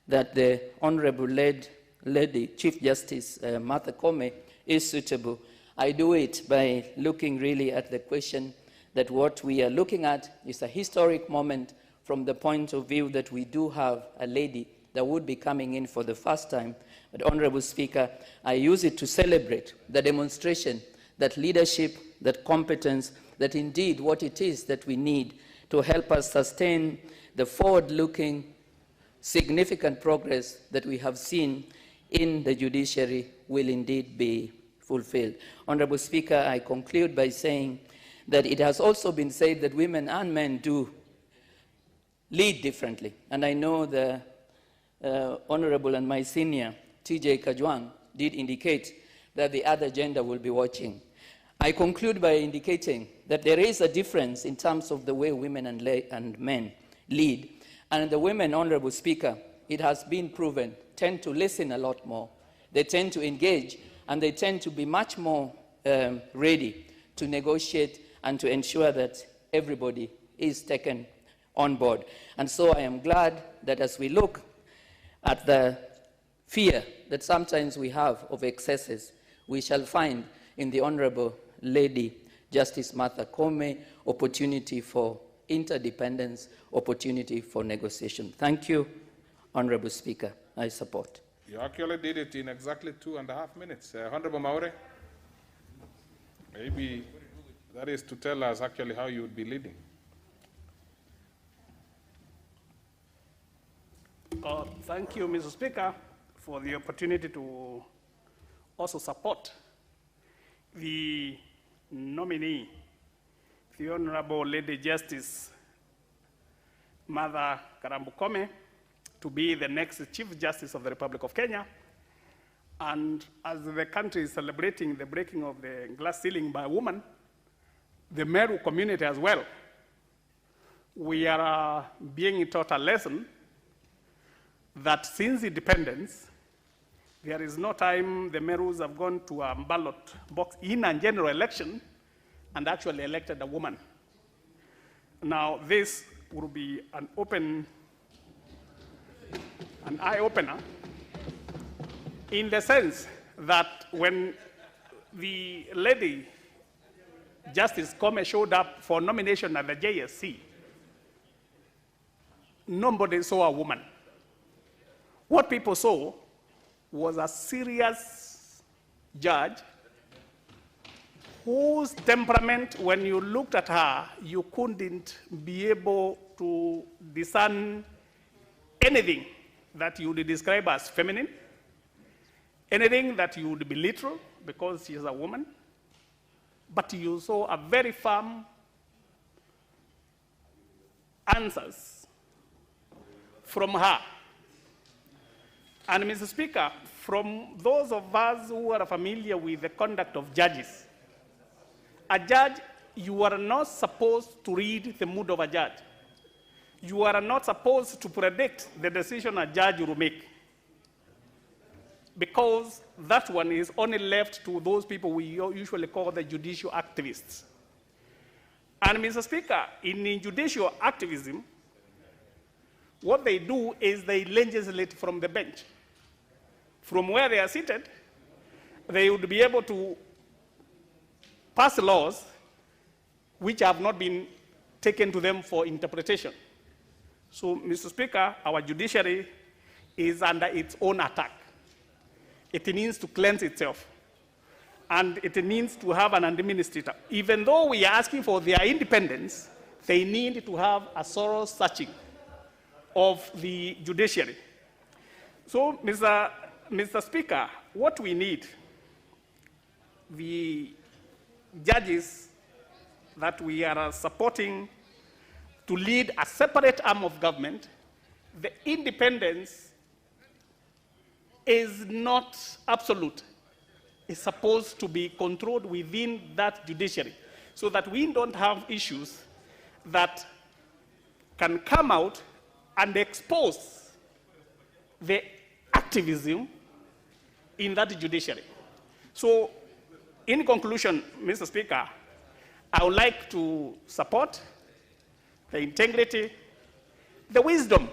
that the Honorable Lady Chief Justice Martha Koome is suitable, I do it by looking really at the question that what we are looking at is a historic moment from the point of view that we do have a lady that would be coming in for the first time. But Honorable Speaker, I use it to celebrate the demonstration that leadership, that competence, that indeed what it is that we need to help us sustain the forward-looking significant progress that we have seen in the judiciary will indeed be fulfilled. Honorable Speaker, I conclude by saying that it has also been said that women and men do lead differently. And I know the Honorable and my senior, TJ Kajwang, did indicate that the other gender will be watching. I conclude by indicating that there is a difference in terms of the way women and men lead. And the women, Honorable Speaker, it has been proven, tend to listen a lot more. They tend to engage, and they tend to be much more ready to negotiate and to ensure that everybody is taken on board. And so I am glad that as we look at the fear that sometimes we have of excesses, we shall find in the Honorable Lady Justice Martha Koome opportunity for interdependence, opportunity for negotiation. Thank you, Honorable Speaker. I support. You actually did it in exactly 2.5 minutes. Honorable Maure, maybe that is to tell us actually how you would be leading. Thank you, Mr. Speaker, for the opportunity to also support the nominee the Honorable Lady Justice Martha Koome to be the next Chief Justice of the Republic of Kenya. And as the country is celebrating the breaking of the glass ceiling by a woman, the Meru community as well, we are being taught a lesson that since independence, there is no time the Merus have gone to a ballot box in a general election and actually elected a woman. Now, this will be an eye-opener in the sense that when the lady Justice Koome showed up for nomination at the JSC, nobody saw a woman. What people saw was a serious judge whose temperament, when you looked at her, you couldn't be able to discern anything that you would describe as feminine, anything that you would belittle because she is a woman, but you saw a very firm answers from her. And Mr. Speaker, from those of us who are familiar with the conduct of judges, a judge, you are not supposed to read the mood of a judge. You are not supposed to predict the decision a judge will make, because that one is only left to those people we usually call the judicial activists. And Mr. Speaker, in judicial activism, what they do is they legislate from the bench. From where they are seated, they would be able to pass laws which have not been taken to them for interpretation. So, Mr. Speaker, our judiciary is under its own attack. It needs to cleanse itself, and it needs to have an administrator. Even though we are asking for their independence, they need to have a thorough searching of the judiciary. So, Mr. Speaker, what we need, the judges that we are supporting to lead a separate arm of government, the independence is not absolute. It's supposed to be controlled within that judiciary so that we don't have issues that can come out and expose the activism in that judiciary. So, in conclusion, Mr. Speaker, I would like to support the integrity, the wisdom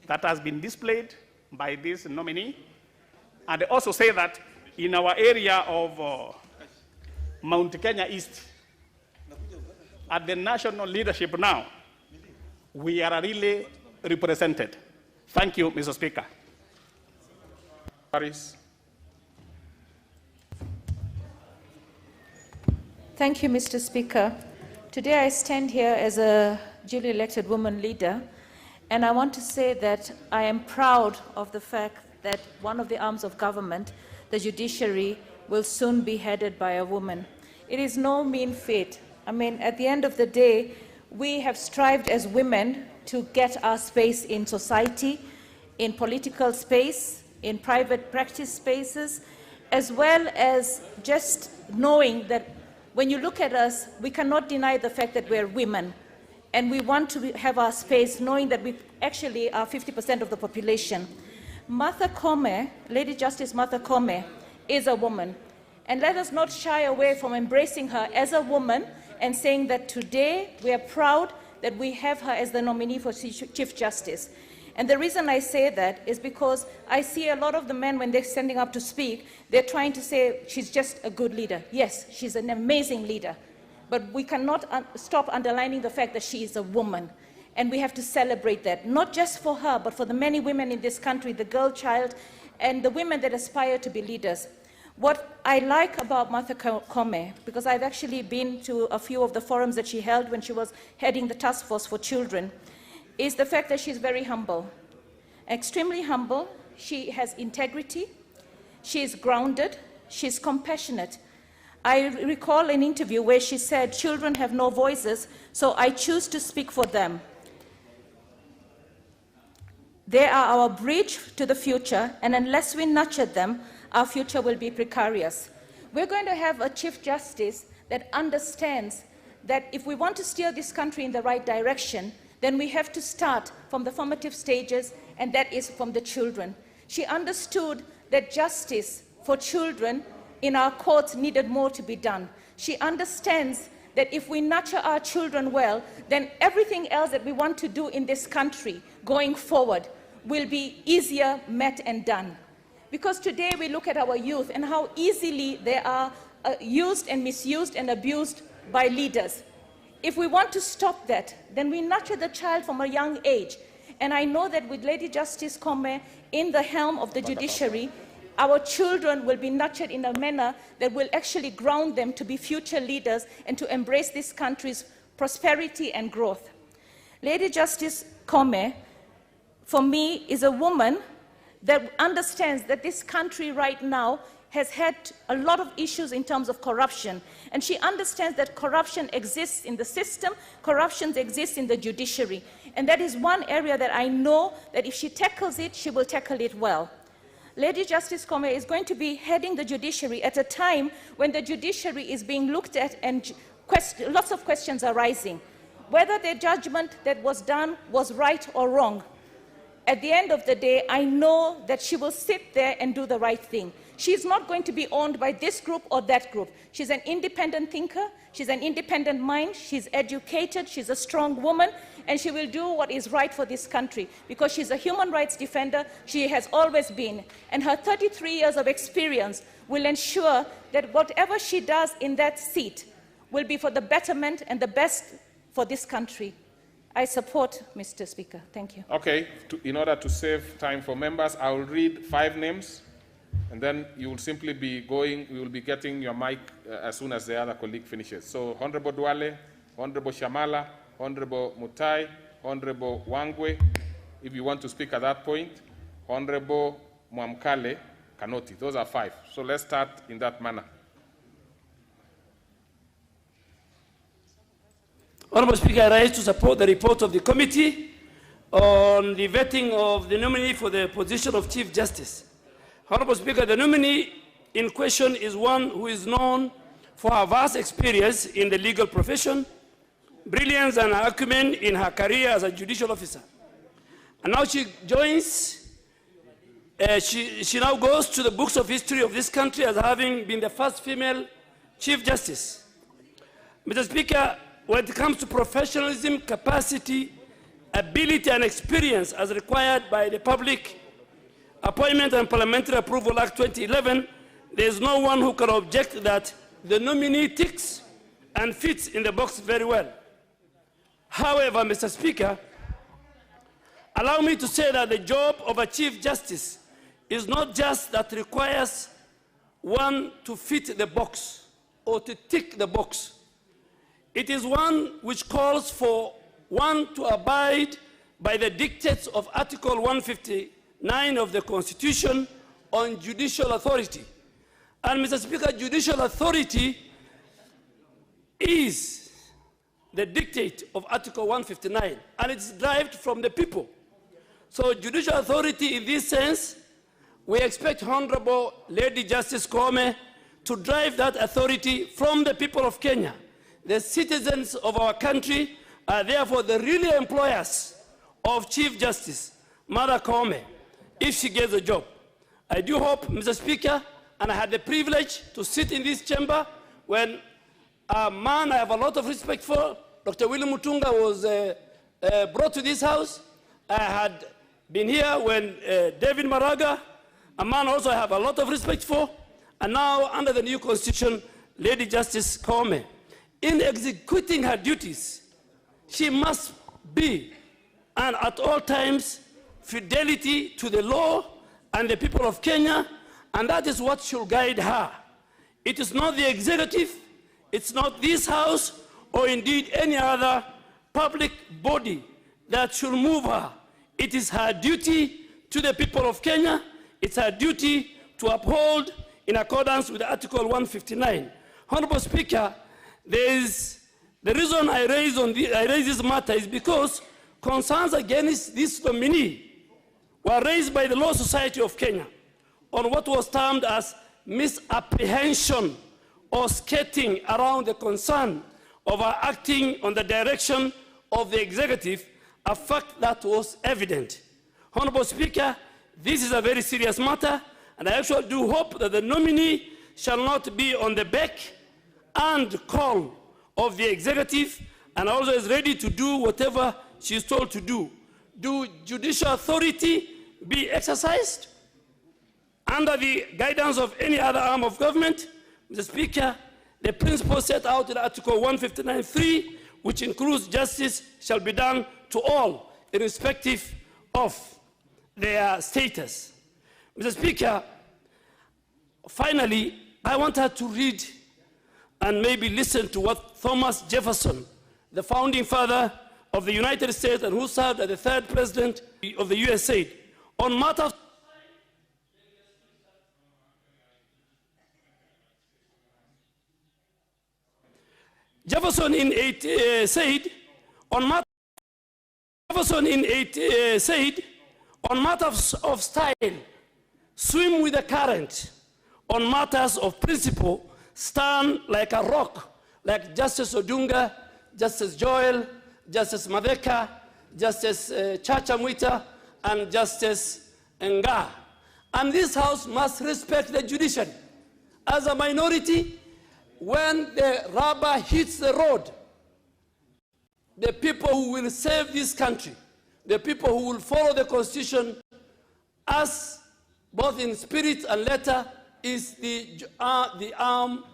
that has been displayed by this nominee, and also say that in our area of Mount Kenya East, at the national leadership now, we are really represented. Thank you, Mr. Speaker. Paris. Thank you, Mr. Speaker. Today I stand here as a duly elected woman leader, and I want to say that I am proud of the fact that one of the arms of government, the judiciary, will soon be headed by a woman. It is no mean feat. I mean, at the end of the day, we have strived as women to get our space in society, in political space, in private practice spaces, as well as just knowing that when you look at us, we cannot deny the fact that we're women, and we want to have our space knowing that we actually are 50% of the population. Martha Koome, Lady Justice Martha Koome, is a woman, and let us not shy away from embracing her as a woman and saying that today we are proud that we have her as the nominee for Chief Justice. And the reason I say that is because I see a lot of the men, when they're standing up to speak, they're trying to say she's just a good leader. Yes, she's an amazing leader, but we cannot stop underlining the fact that she is a woman. And we have to celebrate that, not just for her, but for the many women in this country, the girl child, and the women that aspire to be leaders. What I like about Martha Koome, because I've actually been to a few of the forums that she held when she was heading the task force for children, is the fact that she's very humble, extremely humble. She has integrity, she is grounded, she's compassionate. I recall an interview where she said, children have no voices, so I choose to speak for them. They are our bridge to the future, and unless we nurture them, our future will be precarious. We're going to have a Chief Justice that understands that if we want to steer this country in the right direction, then we have to start from the formative stages, and that is from the children. She understood that justice for children in our courts needed more to be done. She understands that if we nurture our children well, then everything else that we want to do in this country going forward will be easier met and done. Because today we look at our youth and how easily they are used and misused and abused by leaders. If we want to stop that, then we nurture the child from a young age. And I know that with Lady Justice Koomes in the helm of the judiciary, our children will be nurtured in a manner that will actually ground them to be future leaders and to embrace this country's prosperity and growth. Lady Justice Koomes, for me, is a woman that understands that this country right now has had a lot of issues in terms of corruption. And she understands that corruption exists in the system, corruption exists in the judiciary. And that is one area that I know that if she tackles it, she will tackle it well. Lady Justice Koomes is going to be heading the judiciary at a time when the judiciary is being looked at and lots of questions are rising. Whether the judgment that was done was right or wrong. At the end of the day, I know that she will sit there and do the right thing. She's not going to be owned by this group or that group. She's an independent thinker, she's an independent mind, she's educated, she's a strong woman, and she will do what is right for this country because she's a human rights defender, she has always been. And her 33 years of experience will ensure that whatever she does in that seat will be for the betterment and the best for this country. I support, Mr. Speaker. Thank you. Okay, in order to save time for members, I will read 5 names, and then you will simply be going, we will be getting your mic as soon as the other colleague finishes. So, Honorable Duale, Honorable Shamala, Honorable Mutai, Honorable Wangwe, if you want to speak at that point, Honorable Mwamkale Kanoti. Those are 5. So let's start in that manner. Honorable Speaker, I rise to support the report of the committee on the vetting of the nominee for the position of Chief Justice. Honorable Speaker, the nominee in question is one who is known for her vast experience in the legal profession, brilliance and acumen in her career as a judicial officer. And now she joins, she now goes to the books of history of this country as having been the first female Chief Justice. Mr. Speaker, when it comes to professionalism, capacity, ability, and experience as required by the Public Appointment and Parliamentary Approval Act 2011, there is no one who can object that the nominee ticks and fits in the box very well. However, Mr. Speaker, allow me to say that the job of a Chief Justice is not just that requires one to fit the box or to tick the box. It is one which calls for one to abide by the dictates of Article 159 of the Constitution on judicial authority. And Mr. Speaker, judicial authority is the dictate of Article 159, and it's derived from the people. So judicial authority in this sense, we expect Honorable Lady Justice Koomes to drive that authority from the people of Kenya. The citizens of our country are therefore the real employers of Chief Justice Mother Koomes, if she gets a job. I do hope, Mr. Speaker, and I had the privilege to sit in this chamber when a man I have a lot of respect for, Dr. William Mutunga, was brought to this house. I had been here when David Maraga, a man also I have a lot of respect for, and now under the new constitution, Lady Justice Koomes. In executing her duties, she must be, and at all times, fidelity to the law and the people of Kenya, and that is what should guide her. It is not the executive, it's not this house, or indeed any other public body that should move her. It is her duty to the people of Kenya, it's her duty to uphold in accordance with Article 159. Honorable Speaker, the reason I raise this matter is because concerns against this nominee were raised by the Law Society of Kenya on what was termed as misapprehension or skating around the concern of our acting on the direction of the executive, a fact that was evident. Honorable Speaker, this is a very serious matter, and I actually do hope that the nominee shall not be on the beck and call of the executive, and also is ready to do whatever she is told to do. Do judicial authority be exercised under the guidance of any other arm of government? Mr. Speaker, the principle set out in Article 159.3, which includes justice, shall be done to all, irrespective of their status. Mr. Speaker, finally, I want her to read and maybe listen to what Thomas Jefferson, the founding father of the United States and who served as the third president of the US, said on matters. Jefferson said on matters of style, swim with the current. On matters of principle, stand like a rock, like Justice Odunga, Justice Joel, Justice Madeka, Justice Chacha Mwita, and Justice Nga. And this House must respect the judiciary. As a minority, when the rubber hits the road, the people who will save this country, the people who will follow the Constitution as both in spirit and letter, is the arm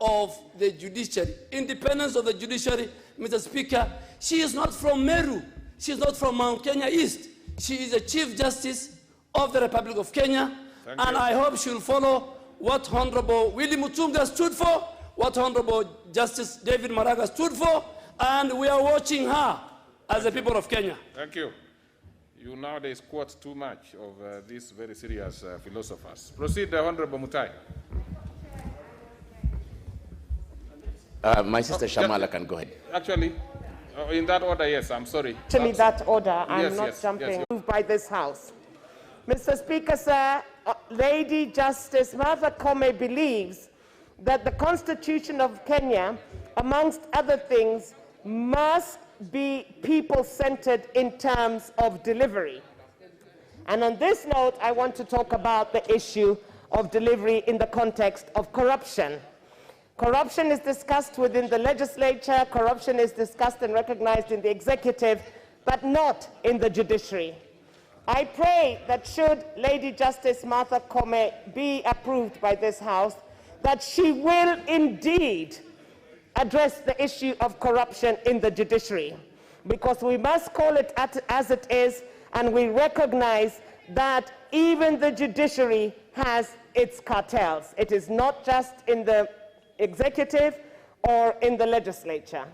of the judiciary. Independence of the judiciary, Mr. Speaker, she is not from Meru. She is not from Mount Kenya East. She is a Chief Justice of the Republic of Kenya, and I hope she will follow what Honorable Willie Mutunga stood for, what Honorable Justice David Maraga stood for, and we are watching her as the people of Kenya. Thank you. You nowadays quote too much of these very serious philosophers. Proceed, Honorable Mutai. My sister Shamala can go ahead. Actually, in that order, yes, I'm sorry. Actually, that order, I'm yes, not yes, jumping yes. by this House. Mr. Speaker, sir, Lady Justice Martha Koome believes that the Constitution of Kenya, amongst other things, must be people-centered in terms of delivery. And on this note, I want to talk about the issue of delivery in the context of corruption. Corruption is discussed within the legislature, corruption is discussed and recognized in the executive, but not in the judiciary. I pray that should Lady Justice Martha Koome be approved by this House, that she will indeed address the issue of corruption in the judiciary, because we must call it as it is, and we recognize that even the judiciary has its cartels. It is not just in the executive or in the legislature.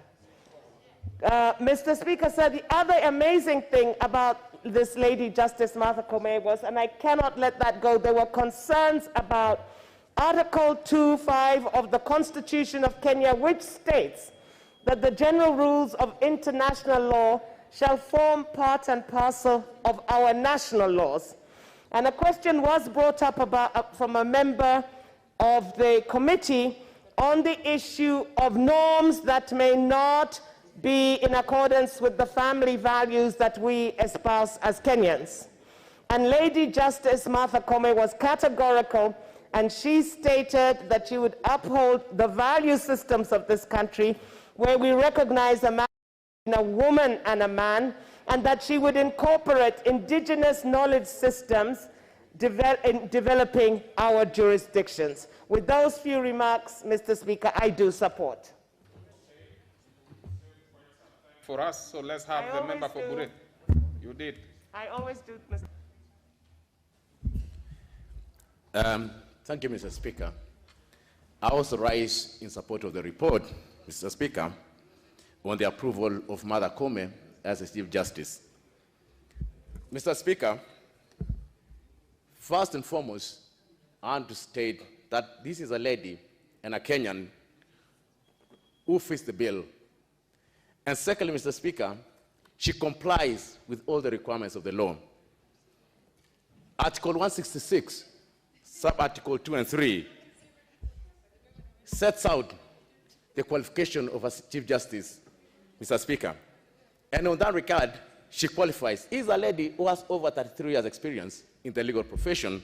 Mr. Speaker, sir, the other amazing thing about this Lady Justice Martha Koome was, and I cannot let that go, there were concerns about Article 2.5 of the Constitution of Kenya, which states that the general rules of international law shall form part and parcel of our national laws. And a question was brought up from a member of the committee on the issue of norms that may not be in accordance with the family values that we espouse as Kenyans. And Lady Justice Martha Koome was categorical, and she stated that she would uphold the value systems of this country, where we recognize a man, a woman, and a man, and that she would incorporate indigenous knowledge systems in developing our jurisdictions. With those few remarks, Mr. Speaker, I do support. For us, so let's have the member for Buret. You did. I always do, Mr. Thank you, Mr. Speaker. I also rise in support of the report, Mr. Speaker, on the approval of Martha Koome as a Chief Justice. Mr. Speaker, first and foremost, I want to state that this is a lady and a Kenyan who fits the bill. And secondly, Mr. Speaker, she complies with all the requirements of the law. Article 166, sub-article 2 and 3, sets out the qualification of a Chief Justice, Mr. Speaker. And on that regard, she qualifies. Is a lady who has over 33 years experience in the legal profession,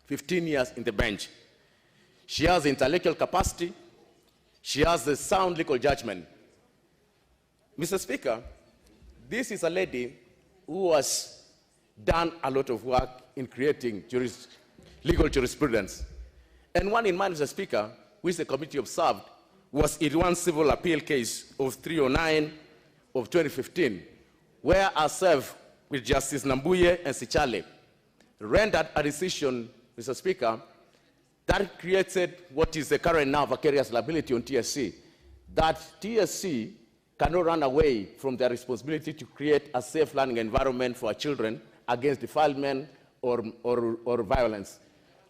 15 years in the bench. She has intellectual capacity. She has the sound legal judgment. Mr. Speaker, this is a lady who has done a lot of work in creating legal jurisprudence. And one in mind, Mr. Speaker, which the committee observed, was in one civil appeal case of 309 of 2015, where I served with Justice Nambuye and Sichale, rendered a decision, Mr. Speaker, that created what is the current now vicarious liability on TSC, that TSC cannot run away from their responsibility to create a safe learning environment for our children against defilement or violence.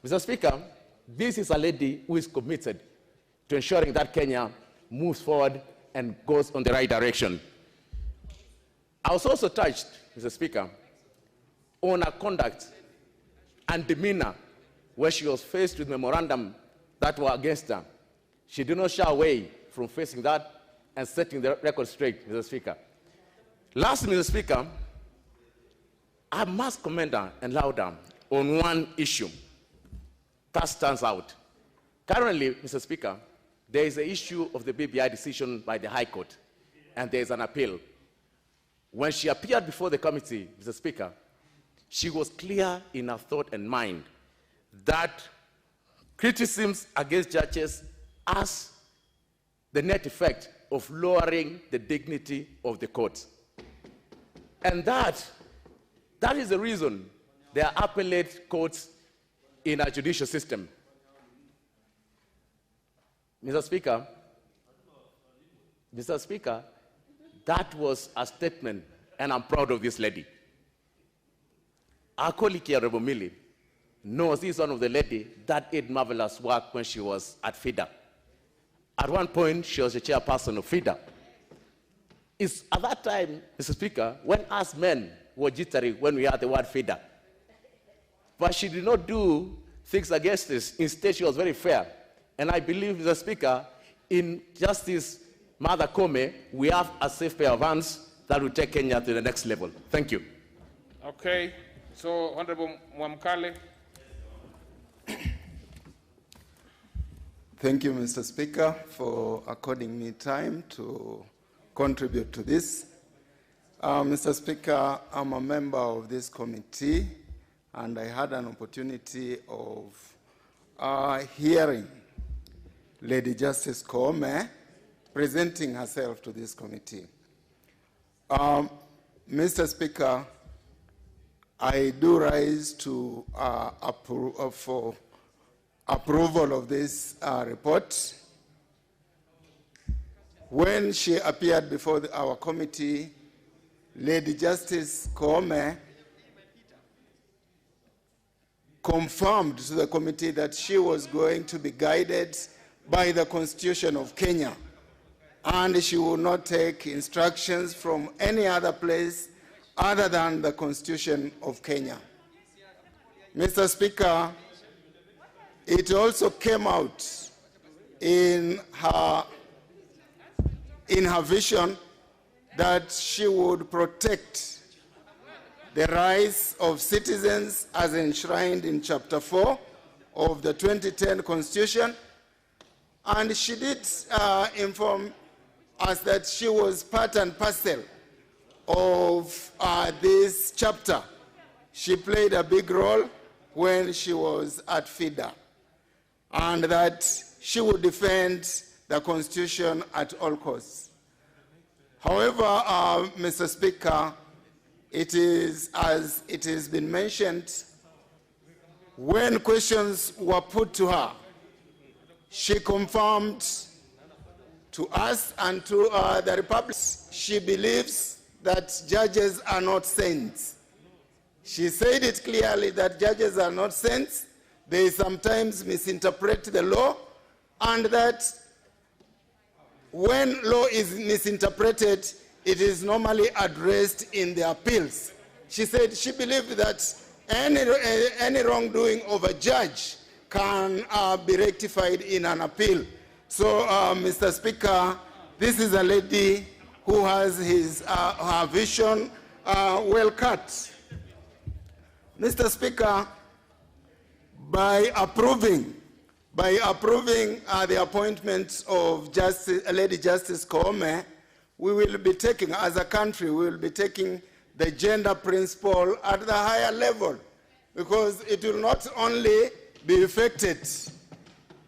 Mr. Speaker, this is a lady who is committed to ensuring that Kenya moves forward and goes on the right direction. I was also touched, Mr. Speaker, on her conduct and demeanor where she was faced with memorandum that were against her. She did not shy away from facing that and setting the record straight, Mr. Speaker. Lastly, Mr. Speaker, I must commend her and laud her on one issue that stands out. Currently, Mr. Speaker, there is an issue of the BBI decision by the High Court, and there is an appeal. When she appeared before the committee, Mr. Speaker, she was clear in her thought and mind that criticisms against judges has the net effect of lowering the dignity of the court. And that is the reason there are appellate courts in our judicial system. Mr. Speaker, that was a statement, and I'm proud of this lady. Our colleague here, Rebel Millie, knows this is one of the ladies that did marvelous work when she was at FIDA. At one point, she was the chairperson of FIDA. It's at that time, Mr. Speaker, when us men were jittery when we heard the word FIDA. But she did not do things against this. Instead, she was very fair. And I believe, Mr. Speaker, in Justice Martha Koome, we have a safe pair of hands that will take Kenya to the next level. Thank you. Okay. So, Honorable Mwamkale. Thank you, Mr. Speaker, for according me time to contribute to this. Mr. Speaker, I'm a member of this committee, and I had an opportunity of hearing Lady Justice Koome presenting herself to this committee. Mr. Speaker, I do rise to for approval of this report. When she appeared before our committee, Lady Justice Koome confirmed to the committee that she was going to be guided by the Constitution of Kenya, and she will not take instructions from any other place other than the Constitution of Kenya. Mr. Speaker, it also came out in her vision that she would protect the rights of citizens as enshrined in Chapter 4 of the 2010 Constitution. And she did inform us that she was part and parcel of this chapter. She played a big role when she was at FIDA, and that she would defend the Constitution at all costs. However, Mr. Speaker, it is, as it has been mentioned, when questions were put to her, she confirmed to us and to the Republic, she believes that judges are not saints. She said it clearly that judges are not saints. They sometimes misinterpret the law, and that when law is misinterpreted, it is normally addressed in the appeals. She said she believed that any wrongdoing of a judge can be rectified in an appeal. So, Mr. Speaker, this is a lady who has her vision well cut. Mr. Speaker, by approving the appointment of Lady Justice Koomes, we will be taking, as a country, we will be taking the gender principle at the higher level, because it will not only be effected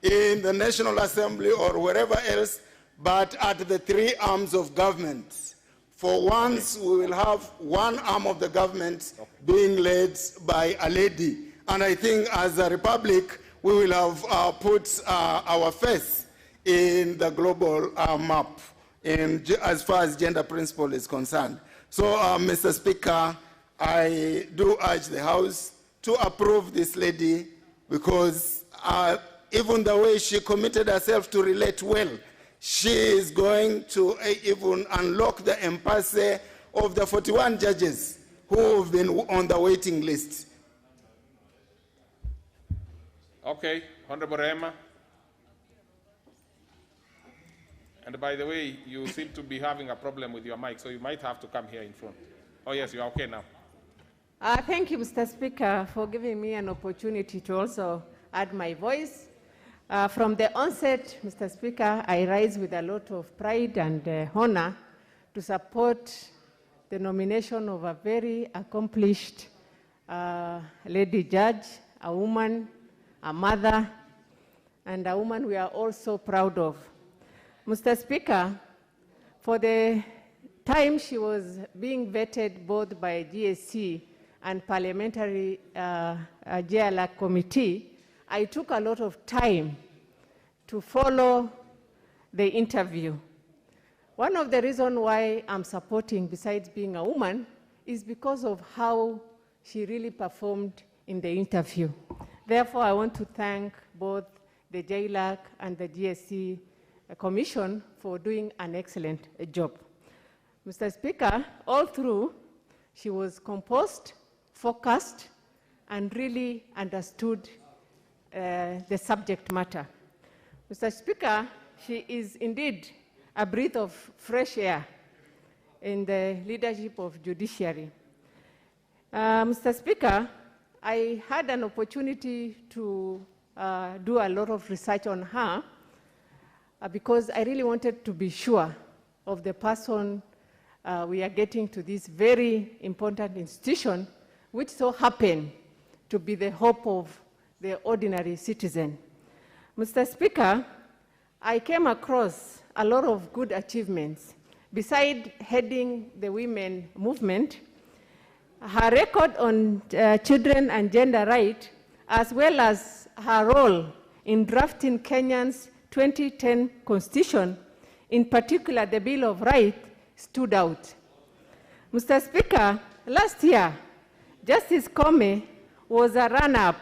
in the National Assembly or wherever else, but at the three arms of government. For once, we will have one arm of the government being led by a lady. And I think as a republic, we will have put our face in the global map as far as gender principle is concerned. So, Mr. Speaker, I do urge the House to approve this lady, because even the way she committed herself to relate well, she is going to even unlock the impasse of the 41 judges who have been on the waiting list. Okay, Honorable Rema. And by the way, you seem to be having a problem with your mic, so you might have to come here in front. Oh yes, you are okay now. Thank you, Mr. Speaker, for giving me an opportunity to also add my voice. From the onset, Mr. Speaker, I rise with a lot of pride and honor to support the nomination of a very accomplished lady judge, a woman, a mother, and a woman we are all so proud of. Mr. Speaker, for the time she was being vetted both by GSC and Parliamentary JLAC Committee, I took a lot of time to follow the interview. One of the reasons why I'm supporting, besides being a woman, is because of how she really performed in the interview. Therefore, I want to thank both the JLAC and the GSC Commission for doing an excellent job. Mr. Speaker, all through, she was composed, focused, and really understood the subject matter. Mr. Speaker, she is indeed a breath of fresh air in the leadership of judiciary. Mr. Speaker, I had an opportunity to do a lot of research on her because I really wanted to be sure of the person we are getting to this very important institution, which so happened to be the hope of the ordinary citizen. Mr. Speaker, I came across a lot of good achievements. Besides heading the women movement, her record on children and gender rights, as well as her role in drafting Kenya's 2010 Constitution, in particular the Bill of Rights, stood out. Mr. Speaker, last year, Justice Koomes was a runner-up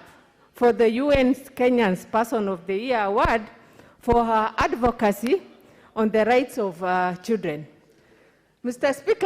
for the UN's Kenya's Person of the Year Award for her advocacy on the rights of children. Mr. Speaker,